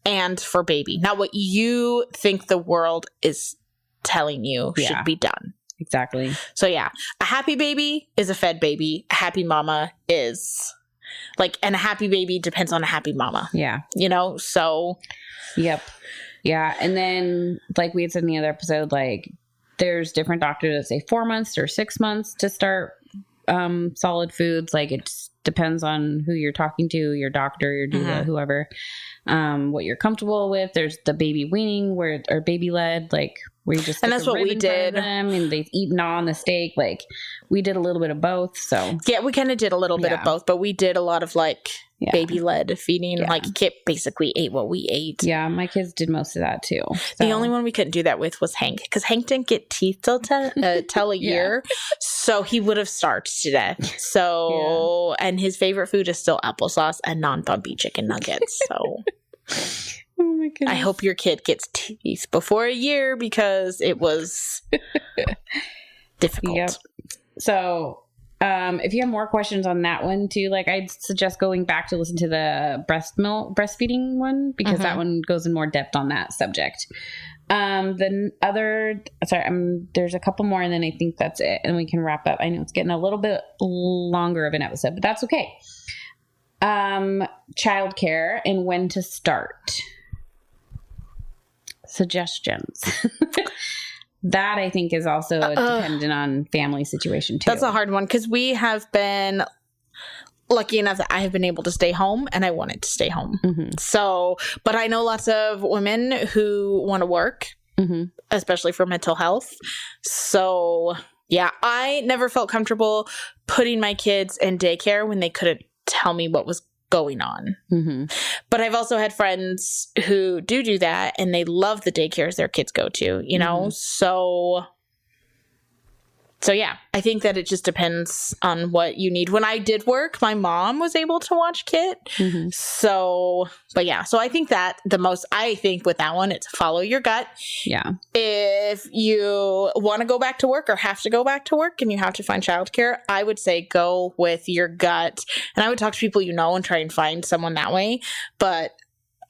and for baby, not what you think the world is telling you should be done. Exactly. So yeah, a happy baby is a fed baby. A happy mama is like, and a happy baby depends on a happy mama. Yeah. You know, so. Yep. Yeah. And then like we had said in the other episode, like there's different doctors that say 4 months or 6 months to start solid foods. Like it depends on who you're talking to, your doctor, your doula, whoever, what you're comfortable with. There's the baby weaning or baby led, like where you just, and that's what we did. Them and they've eaten on the steak. Like we did a little bit of both. So yeah, we kind of did a little bit of both, but we did a lot of like baby led feeding. Like Kip basically ate what we ate. Yeah. My kids did most of that too. So. The only one we couldn't do that with was Hank, because Hank didn't get teeth till a year. So he would have starved to death. So, and his favorite food is still applesauce and non-bumpy chicken nuggets. So oh my goodness. I hope your kid gets teeth before a year, because it was difficult. Yep. So, if you have more questions on that one too, like I'd suggest going back to listen to the breastfeeding one, because that one goes in more depth on that subject. There's a couple more and then I think that's it. And we can wrap up. I know it's getting a little bit longer of an episode, but that's okay. Childcare and when to start. Suggestions. That I think is also dependent on family situation too. That's a hard one because we have been lucky enough that I have been able to stay home and I wanted to stay home. Mm-hmm. So, but I know lots of women who want to work, especially for mental health. So yeah, I never felt comfortable putting my kids in daycare when they couldn't tell me what was going on. Mm-hmm. But I've also had friends who do that and they love the daycares their kids go to, you know? So yeah, I think that it just depends on what you need. When I did work, my mom was able to watch Kit. Mm-hmm. So, but yeah, so I think that I think with that one, it's follow your gut. Yeah. If you want to go back to work or have to go back to work and you have to find childcare, I would say go with your gut. And I would talk to people you know and try and find someone that way. But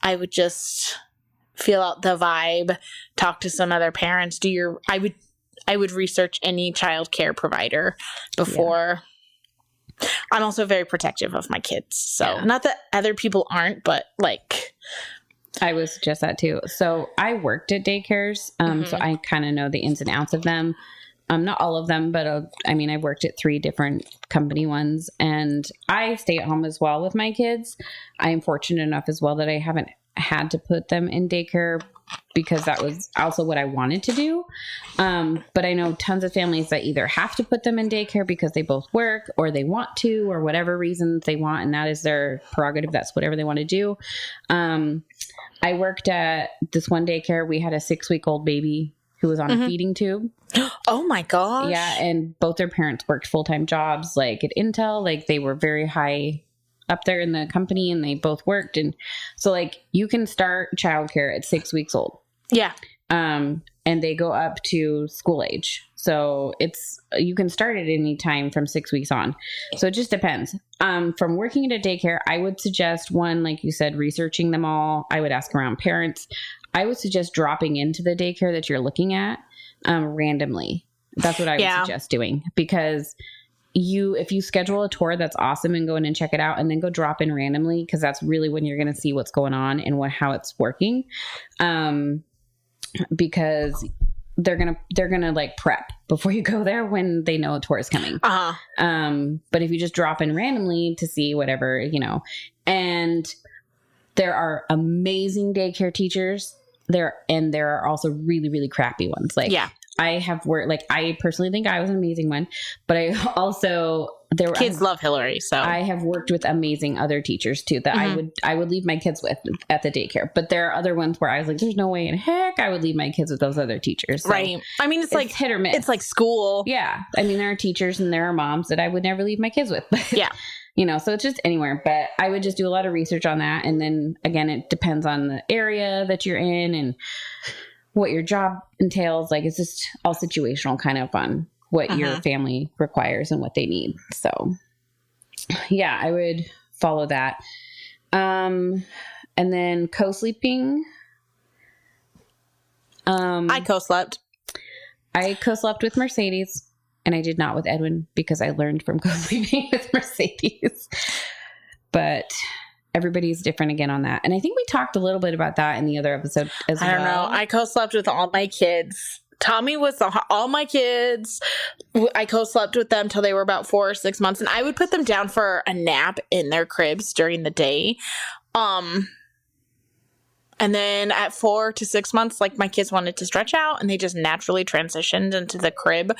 I would just feel out the vibe, talk to some other parents, I would research any child care provider before. Yeah. I'm also very protective of my kids. So not that other people aren't, but like. I would suggest that too. So I worked at daycares. So I kind of know the ins and outs of them. Not all of them, but I worked at 3 different company ones and I stay at home as well with my kids. I am fortunate enough as well that I haven't had to put them in daycare because that was also what I wanted to do. But I know tons of families that either have to put them in daycare because they both work or they want to, or whatever reasons they want. And that is their prerogative. That's whatever they want to do. I worked at this one daycare. We had a 6-week-old baby who was on a feeding tube. Oh my gosh. Yeah. And both their parents worked full-time jobs, like at Intel, like they were very high up there in the company and they both worked. And so like you can start childcare at 6 weeks old. Yeah. And they go up to school age. So you can start at any time from 6 weeks on. So it just depends. From working at a daycare, I would suggest one, like you said, researching them all. I would ask around parents. I would suggest dropping into the daycare that you're looking at, randomly. That's what I would suggest doing because if you schedule a tour, that's awesome and go in and check it out and then go drop in randomly. Cause that's really when you're going to see what's going on and how it's working. Because they're going to like prep before you go there when they know a tour is coming. But if you just drop in randomly to see whatever, and there are amazing daycare teachers there. And there are also really, really crappy ones. Like, I have worked, like, I personally think I was an amazing one, but I also, kids love Hillary. So I have worked with amazing other teachers too, that I would leave my kids with at the daycare, but there are other ones where I was like, there's no way in heck I would leave my kids with those other teachers. So right. I mean, it's like hit or miss. It's like school. Yeah. I mean, there are teachers and there are moms that I would never leave my kids with, but yeah. So it's just anywhere, but I would just do a lot of research on that. And then again, it depends on the area that you're in and what your job entails. Like, it's just all situational kind of on what your family requires and what they need. So yeah, I would follow that. And then co-sleeping. I co-slept. I co-slept with Mercedes. And I did not with Edwin because I learned from co-sleeping with Mercedes. But everybody's different again on that. And I think we talked a little bit about that in the other episode as well. I don't know. I co-slept with all my kids. Tommy was all my kids. I co-slept with them till they were about 4 or 6 months. And I would put them down for a nap in their cribs during the day. And then at 4 to 6 months, like, my kids wanted to stretch out and they just naturally transitioned into the crib.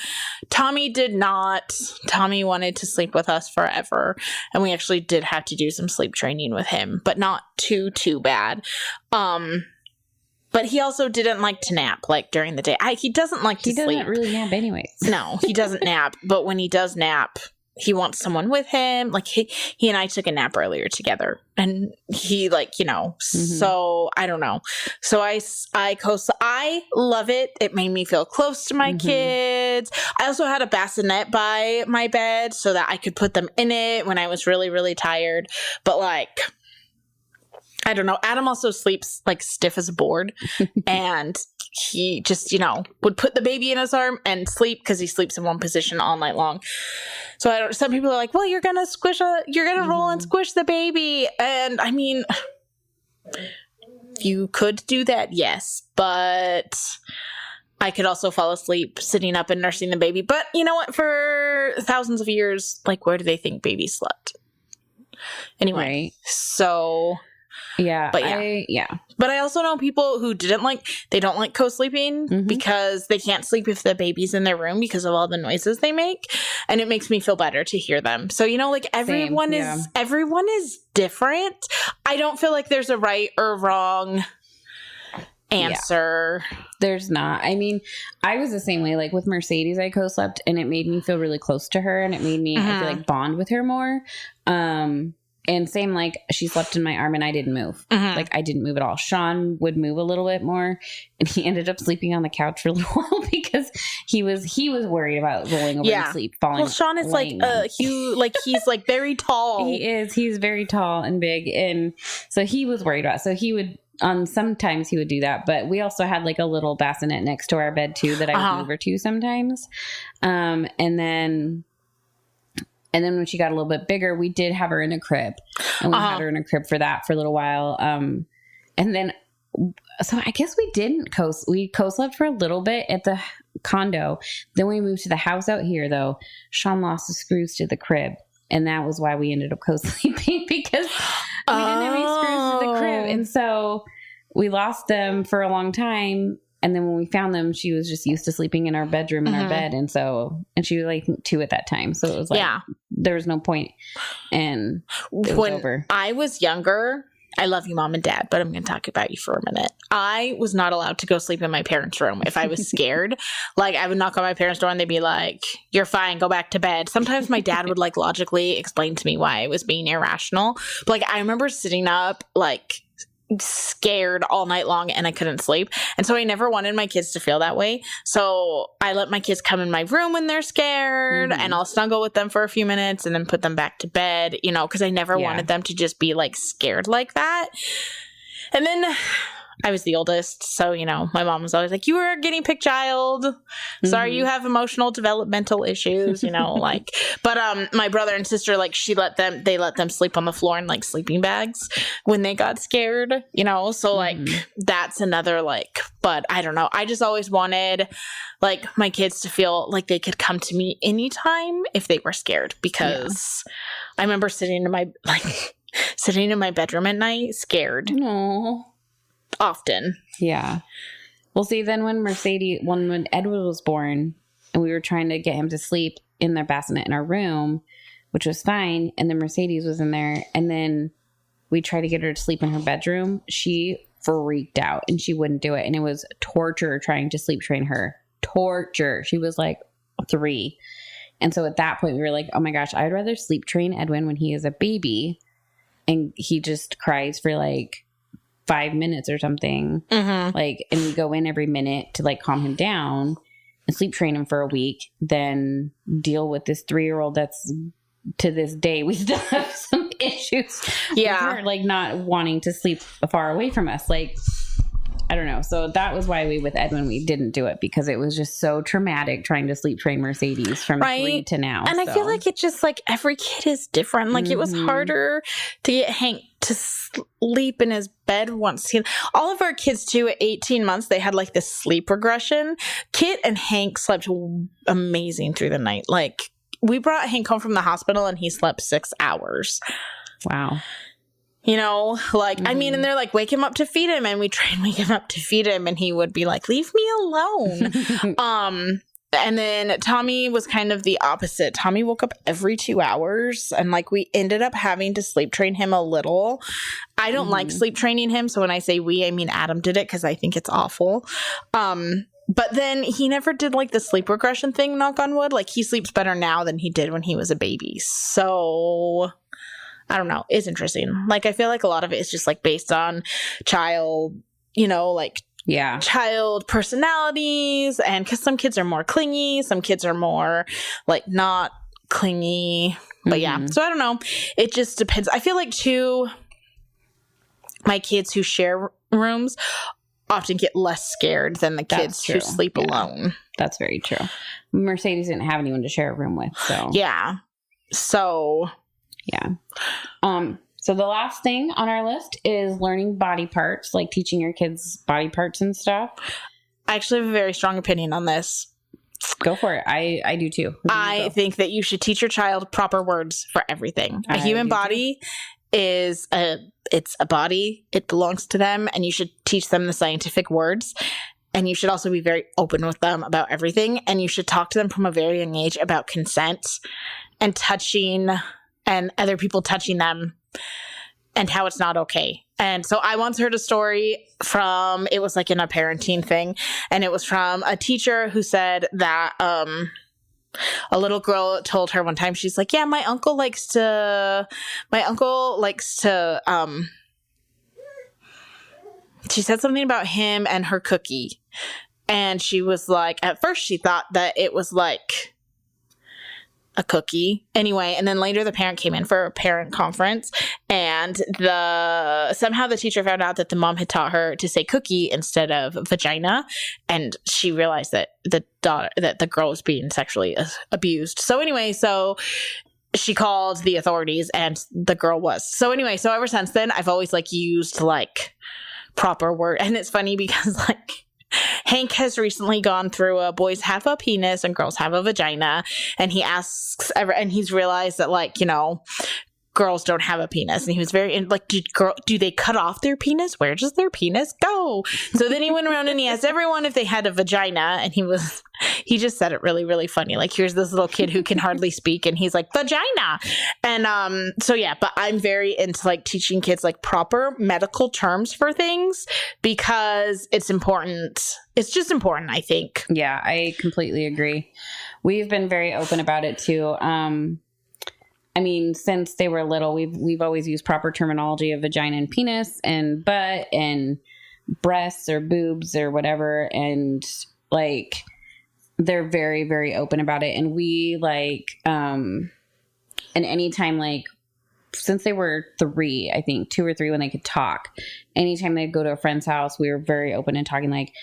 Tommy did not. Tommy wanted to sleep with us forever. And we actually did have to do some sleep training with him, but not too bad. But he also didn't like to nap, like, during the day. He doesn't like to sleep. He doesn't really nap anyways. No, he doesn't nap. But when he does nap, he wants someone with him. Like, he and I took a nap earlier together, and he, like, so I don't know. So I love it. It made me feel close to my kids. I also had a bassinet by my bed so that I could put them in it when I was really, really tired. But, like, I don't know. Adam also sleeps, like, stiff as a board, and he just, would put the baby in his arm and sleep because he sleeps in one position all night long. So some people are like, well, you're going to roll and squish the baby. And I mean, you could do that, yes, but I could also fall asleep sitting up and nursing the baby. But you know what? For thousands of years, like, where do they think babies slept? Anyway, Right. So yeah, but yeah. But I also know people who don't like co-sleeping because they can't sleep if the baby's in their room because of all the noises they make, and it makes me feel better to hear them. So like everyone is different. I don't feel like there's a right or wrong answer. There's not. I mean, I was the same way. Like with Mercedes, I co-slept, and it made me feel really close to her, and it made me I feel like bond with her more. And same, like, she slept in my arm and I didn't move. Like, I didn't move at all. Sean would move a little bit more, and he ended up sleeping on the couch for a little while because he was worried about rolling over and falling. Well, Sean is he's like very tall. He is. He's very tall and big, and so he was worried about it. So he would sometimes he would do that, but we also had like a little bassinet next to our bed too that I would move her to sometimes. And then when she got a little bit bigger, we did have her in a crib, and we had her in a crib for a little while. And then, so I guess we co-slept for a little bit at the condo. Then we moved to the house out here though. Sean lost the screws to the crib, and that was why we ended up co-sleeping because we didn't have any screws to the crib. And so we lost them for a long time. And then when we found them, she was just used to sleeping in our bedroom in our bed. And she was like 2 at that time. So it was like, there was no point. And it was over. I was younger, I love you, Mom and Dad, but I'm going to talk about you for a minute. I was not allowed to go sleep in my parents' room if I was scared. Like, I would knock on my parents' door and they'd be like, you're fine, go back to bed. Sometimes my dad would like logically explain to me why I was being irrational. But like, I remember sitting up like scared all night long and I couldn't sleep. And so I never wanted my kids to feel that way. So I let my kids come in my room when they're scared and I'll snuggle with them for a few minutes and then put them back to bed, because I never wanted them to just be like scared like that. And then I was the oldest. So, my mom was always like, you were a guinea pig child. Sorry, you have emotional developmental issues, but my brother and sister, like they let them sleep on the floor in like sleeping bags when they got scared, so like that's another but I don't know. I just always wanted like my kids to feel like they could come to me anytime if they were scared, because I remember sitting in my bedroom at night scared. Aww. Often. Yeah. Well, see, then when Edward was born and we were trying to get him to sleep in their bassinet in our room, which was fine, and then Mercedes was in there, and then we tried to get her to sleep in her bedroom, she freaked out and she wouldn't do it. And it was torture trying to sleep train her. Torture. She was like 3. And so at that point we were like, oh my gosh, I'd rather sleep train Edwin when he is a baby and he just cries for like 5 minutes or something, and we go in every minute to like calm him down and sleep train him for a week, then deal with this 3-year-old that's to this day we still have some issues with her, like not wanting to sleep far away from us. Like, I don't know. So that was why with Edwin, we didn't do it, because it was just so traumatic trying to sleep train Mercedes from 3 to now. And I feel like it's just like every kid is different. Like it was harder to get Hank to sleep in his bed once. All of our kids too, at 18 months, they had like this sleep regression. Kit and Hank slept amazing through the night. Like we brought Hank home from the hospital and he slept 6 hours. Wow. I mean, and they're like, wake him up to feed him. And we try and wake him up to feed him. And he would be like, leave me alone. And then Tommy was kind of the opposite. Tommy woke up every 2 hours. And like, we ended up having to sleep train him a little. I don't like sleep training him. So when I say we, I mean Adam did it because I think it's awful. But then he never did like the sleep regression thing, knock on wood. Like he sleeps better now than he did when he was a baby. So I don't know. It's interesting. Like, I feel like a lot of it is just like based on child, child personalities. And because some kids are more clingy, some kids are more like not clingy. But so I don't know. It just depends. I feel like too, my kids who share rooms often get less scared than the kids who sleep alone. That's very true. Mercedes didn't have anyone to share a room with, so. Yeah. So. Yeah. So the last thing on our list is learning body parts, like teaching your kids body parts and stuff. I actually have a very strong opinion on this. Go for it. I do too. I think that you should teach your child proper words for everything. A human body is it's a body. It belongs to them, and you should teach them the scientific words. And you should also be very open with them about everything. And you should talk to them from a very young age about consent and touching and other people touching them and how it's not okay. And so I once heard a story from, it was like in a parenting thing, and it was from a teacher who said that a little girl told her one time, she's like, yeah, my uncle likes to she said something about him and her cookie. And she was like, at first she thought that it was like a cookie. Anyway, and then later the parent came in for a parent conference, and somehow the teacher found out that the mom had taught her to say cookie instead of vagina, and she realized that the girl was being sexually abused. So anyway, so she called the authorities, and the girl was. So anyway, so ever since then, I've always like used like proper word, and it's funny because like Hank has recently gone through a boys have a penis and girls have a vagina, and he asks and he's realized that like, you know, girls don't have a penis, and he was very like, do they cut off their penis? Where does their penis go? So then he went around and he asked everyone if they had a vagina, and he just said it really, really funny. Like, here's this little kid who can hardly speak, and he's like, vagina. And so yeah, but I'm very into like teaching kids like proper medical terms for things, because it's important. It's just important, I think. Yeah, I completely agree. We've been very open about it too. I mean, since they were little, we've always used proper terminology of vagina and penis and butt and breasts or boobs or whatever. And like, they're very, very open about it. And we like, and anytime like, since they were 3, I think 2 or 3 when they could talk, anytime they'd go to a friend's house, we were very open and talking like,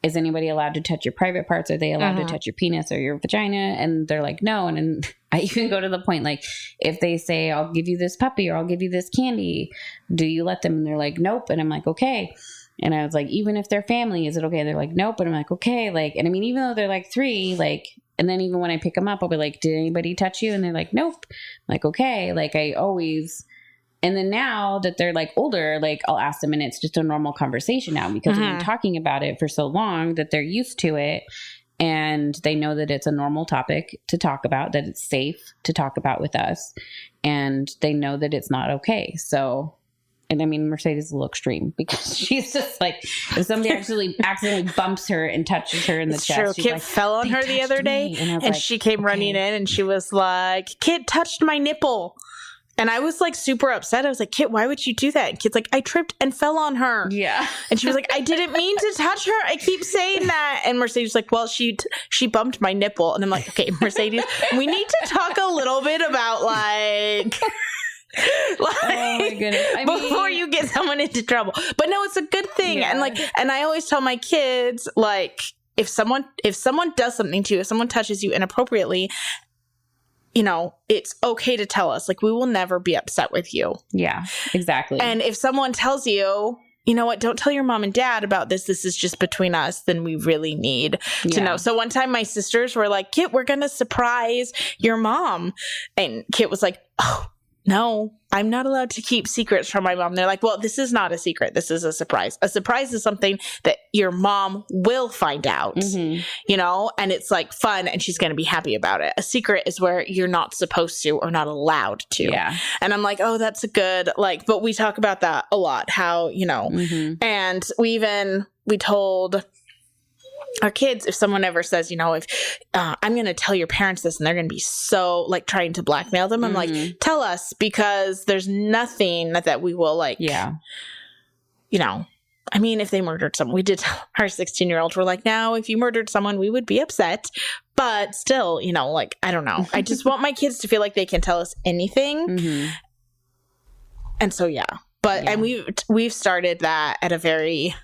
is anybody allowed to touch your private parts? Are they allowed to touch your penis or your vagina? And they're like, no. And I even go to the point, like, if they say, I'll give you this puppy or I'll give you this candy, do you let them? And they're like, nope. And I'm like, okay. And I was like, even if they're family, is it okay? They're like, nope. And I'm like, okay. Like, and I mean, even though they're like 3, like, and then even when I pick them up, I'll be like, did anybody touch you? And they're like, nope. I'm like, okay. Like, I always... And then now that they're like older, like I'll ask them, and it's just a normal conversation now, because we've been talking about it for so long that they're used to it, and they know that it's a normal topic to talk about, that it's safe to talk about with us, and they know that it's not okay. So, and I mean, Mercedes is a little extreme, because she's just like, if somebody accidentally bumps her and touches her in the chest, Kid like, fell on her the other day, and like, she came running in, and she was like, kid touched my nipple. And I was like super upset. I was like, Kit, why would you do that? And Kit's like, I tripped and fell on her. Yeah. And she was like, I didn't mean to touch her. I keep saying that. And Mercedes was like, well, she bumped my nipple. And I'm like, okay, Mercedes, we need to talk a little bit about like oh my goodness. Before you get someone into trouble. But no, it's a good thing. Yeah. And like, and I always tell my kids, like, if someone does something to you, if someone touches you inappropriately, you know, it's okay to tell us. Like, we will never be upset with you. Yeah, exactly. And if someone tells you, you know what, don't tell your mom and dad about this. This is just between us. Then we really need to know. So one time my sisters were like, Kit, we're going to surprise your mom. And Kit was like, oh, no, I'm not allowed to keep secrets from my mom. They're like, well, this is not a secret. This is a surprise. A surprise is something that your mom will find out, you know, and it's like fun, and she's going to be happy about it. A secret is where you're not supposed to or not allowed to. Yeah. And I'm like, oh, that's a good, like, but we talk about that a lot, how, you know, and we told our kids, if someone ever says, you know, if I'm going to tell your parents this, and they're going to be so like trying to blackmail them, I'm like, tell us, because there's nothing that we will like, you know, I mean, if they murdered someone, we did, our 16-year-old were like, now, if you murdered someone, we would be upset, but still, you know, like, I don't know. I just want my kids to feel like they can tell us anything. And so, yeah, but, and we've started that at a very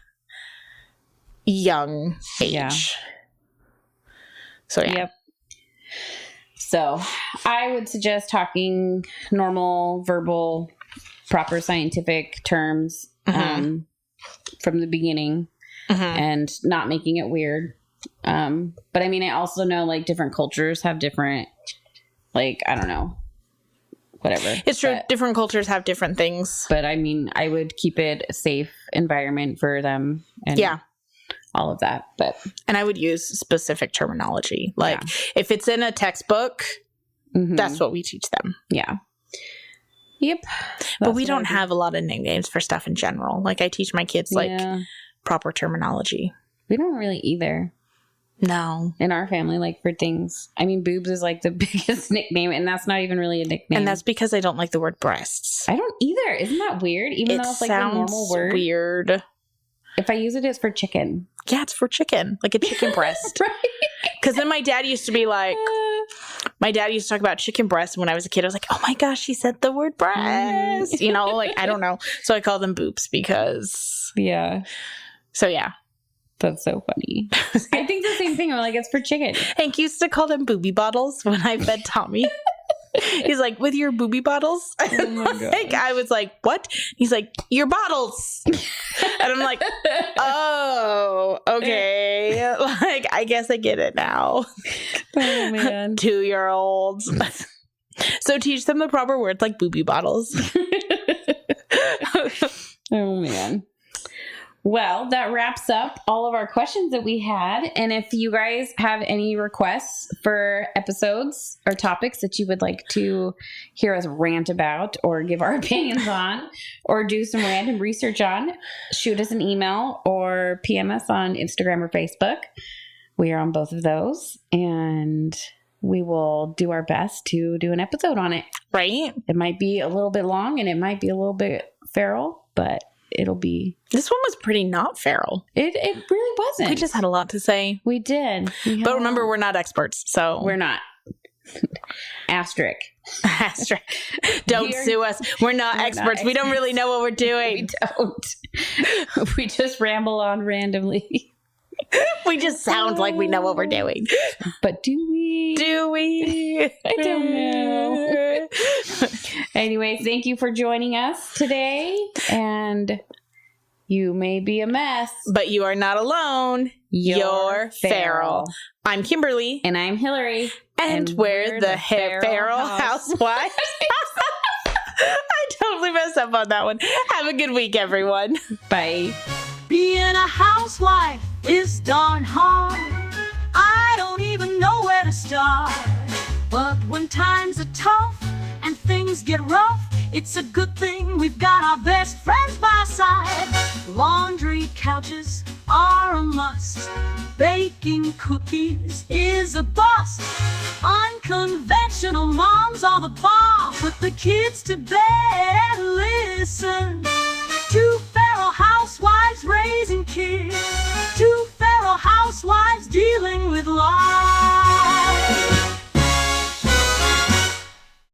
young age. Yeah. So, yeah. Yep. So I would suggest talking normal, verbal, proper scientific terms from the beginning and not making it weird. But I mean, I also know like different cultures have different, like, I don't know, whatever. It's true. Different cultures have different things. But I mean, I would keep it a safe environment for them. And all of that. And I would use specific terminology. Like if it's in a textbook, that's what we teach them. Yeah. Yep. But we don't have a lot of nicknames for stuff in general. Like I teach my kids like proper terminology. We don't really either. No. In our family, like for things. I mean, boobs is like the biggest nickname, and that's not even really a nickname. And that's because I don't like the word breasts. I don't either. Isn't that weird? Even though it's like a normal word. Weird. If I use it, it's for chicken. Yeah, it's for chicken. Like a chicken breast. Right. Because then my dad used to be like, my dad used to talk about chicken breast when I was a kid. I was like, oh my gosh, he said the word breast. You know, like, I don't know. So I call them boobs because. Yeah. So yeah. That's so funny. I think the same thing. I'm like, it's for chicken. Hank used to call them booby bottles when I fed Tommy. He's like, with your booby bottles? Oh my God. Like, I was like, what? He's like, your bottles. And I'm like, oh, okay. Like, I guess I get it now. Oh, man. 2-year-olds. So teach them the proper words like booby bottles. Oh, man. Well, that wraps up all of our questions that we had. And if you guys have any requests for episodes or topics that you would like to hear us rant about or give our opinions on or do some random research on, shoot us an email or PM us on Instagram or Facebook. We are on both of those, and we will do our best to do an episode on it. Right? It might be a little bit long and it might be a little bit feral, but it'll be. This one was pretty not feral. It really wasn't. We just had a lot to say. We did. But remember, we're not experts, so. We're not. Asterisk. Asterisk. Don't sue us. We're not experts. We don't really know what we're doing. We don't. We just ramble on randomly. We just sound like we know what we're doing. But do we? Do we? I don't know. Anyway, thank you for joining us today. And you may be a mess, but you are not alone. You're feral. I'm Kimberly. And I'm Hillary. And we're the feral housewives. I totally messed up on that one. Have a good week, everyone. Bye. Being a housewife is darn hard. I don't even know where to start. But when times are tough and things get rough, it's a good thing we've got our best friends by our side. Laundry couches are a must. Baking cookies is a bust. Unconventional moms are the bomb. Put the kids to bed and listen to feral housewives raising kids.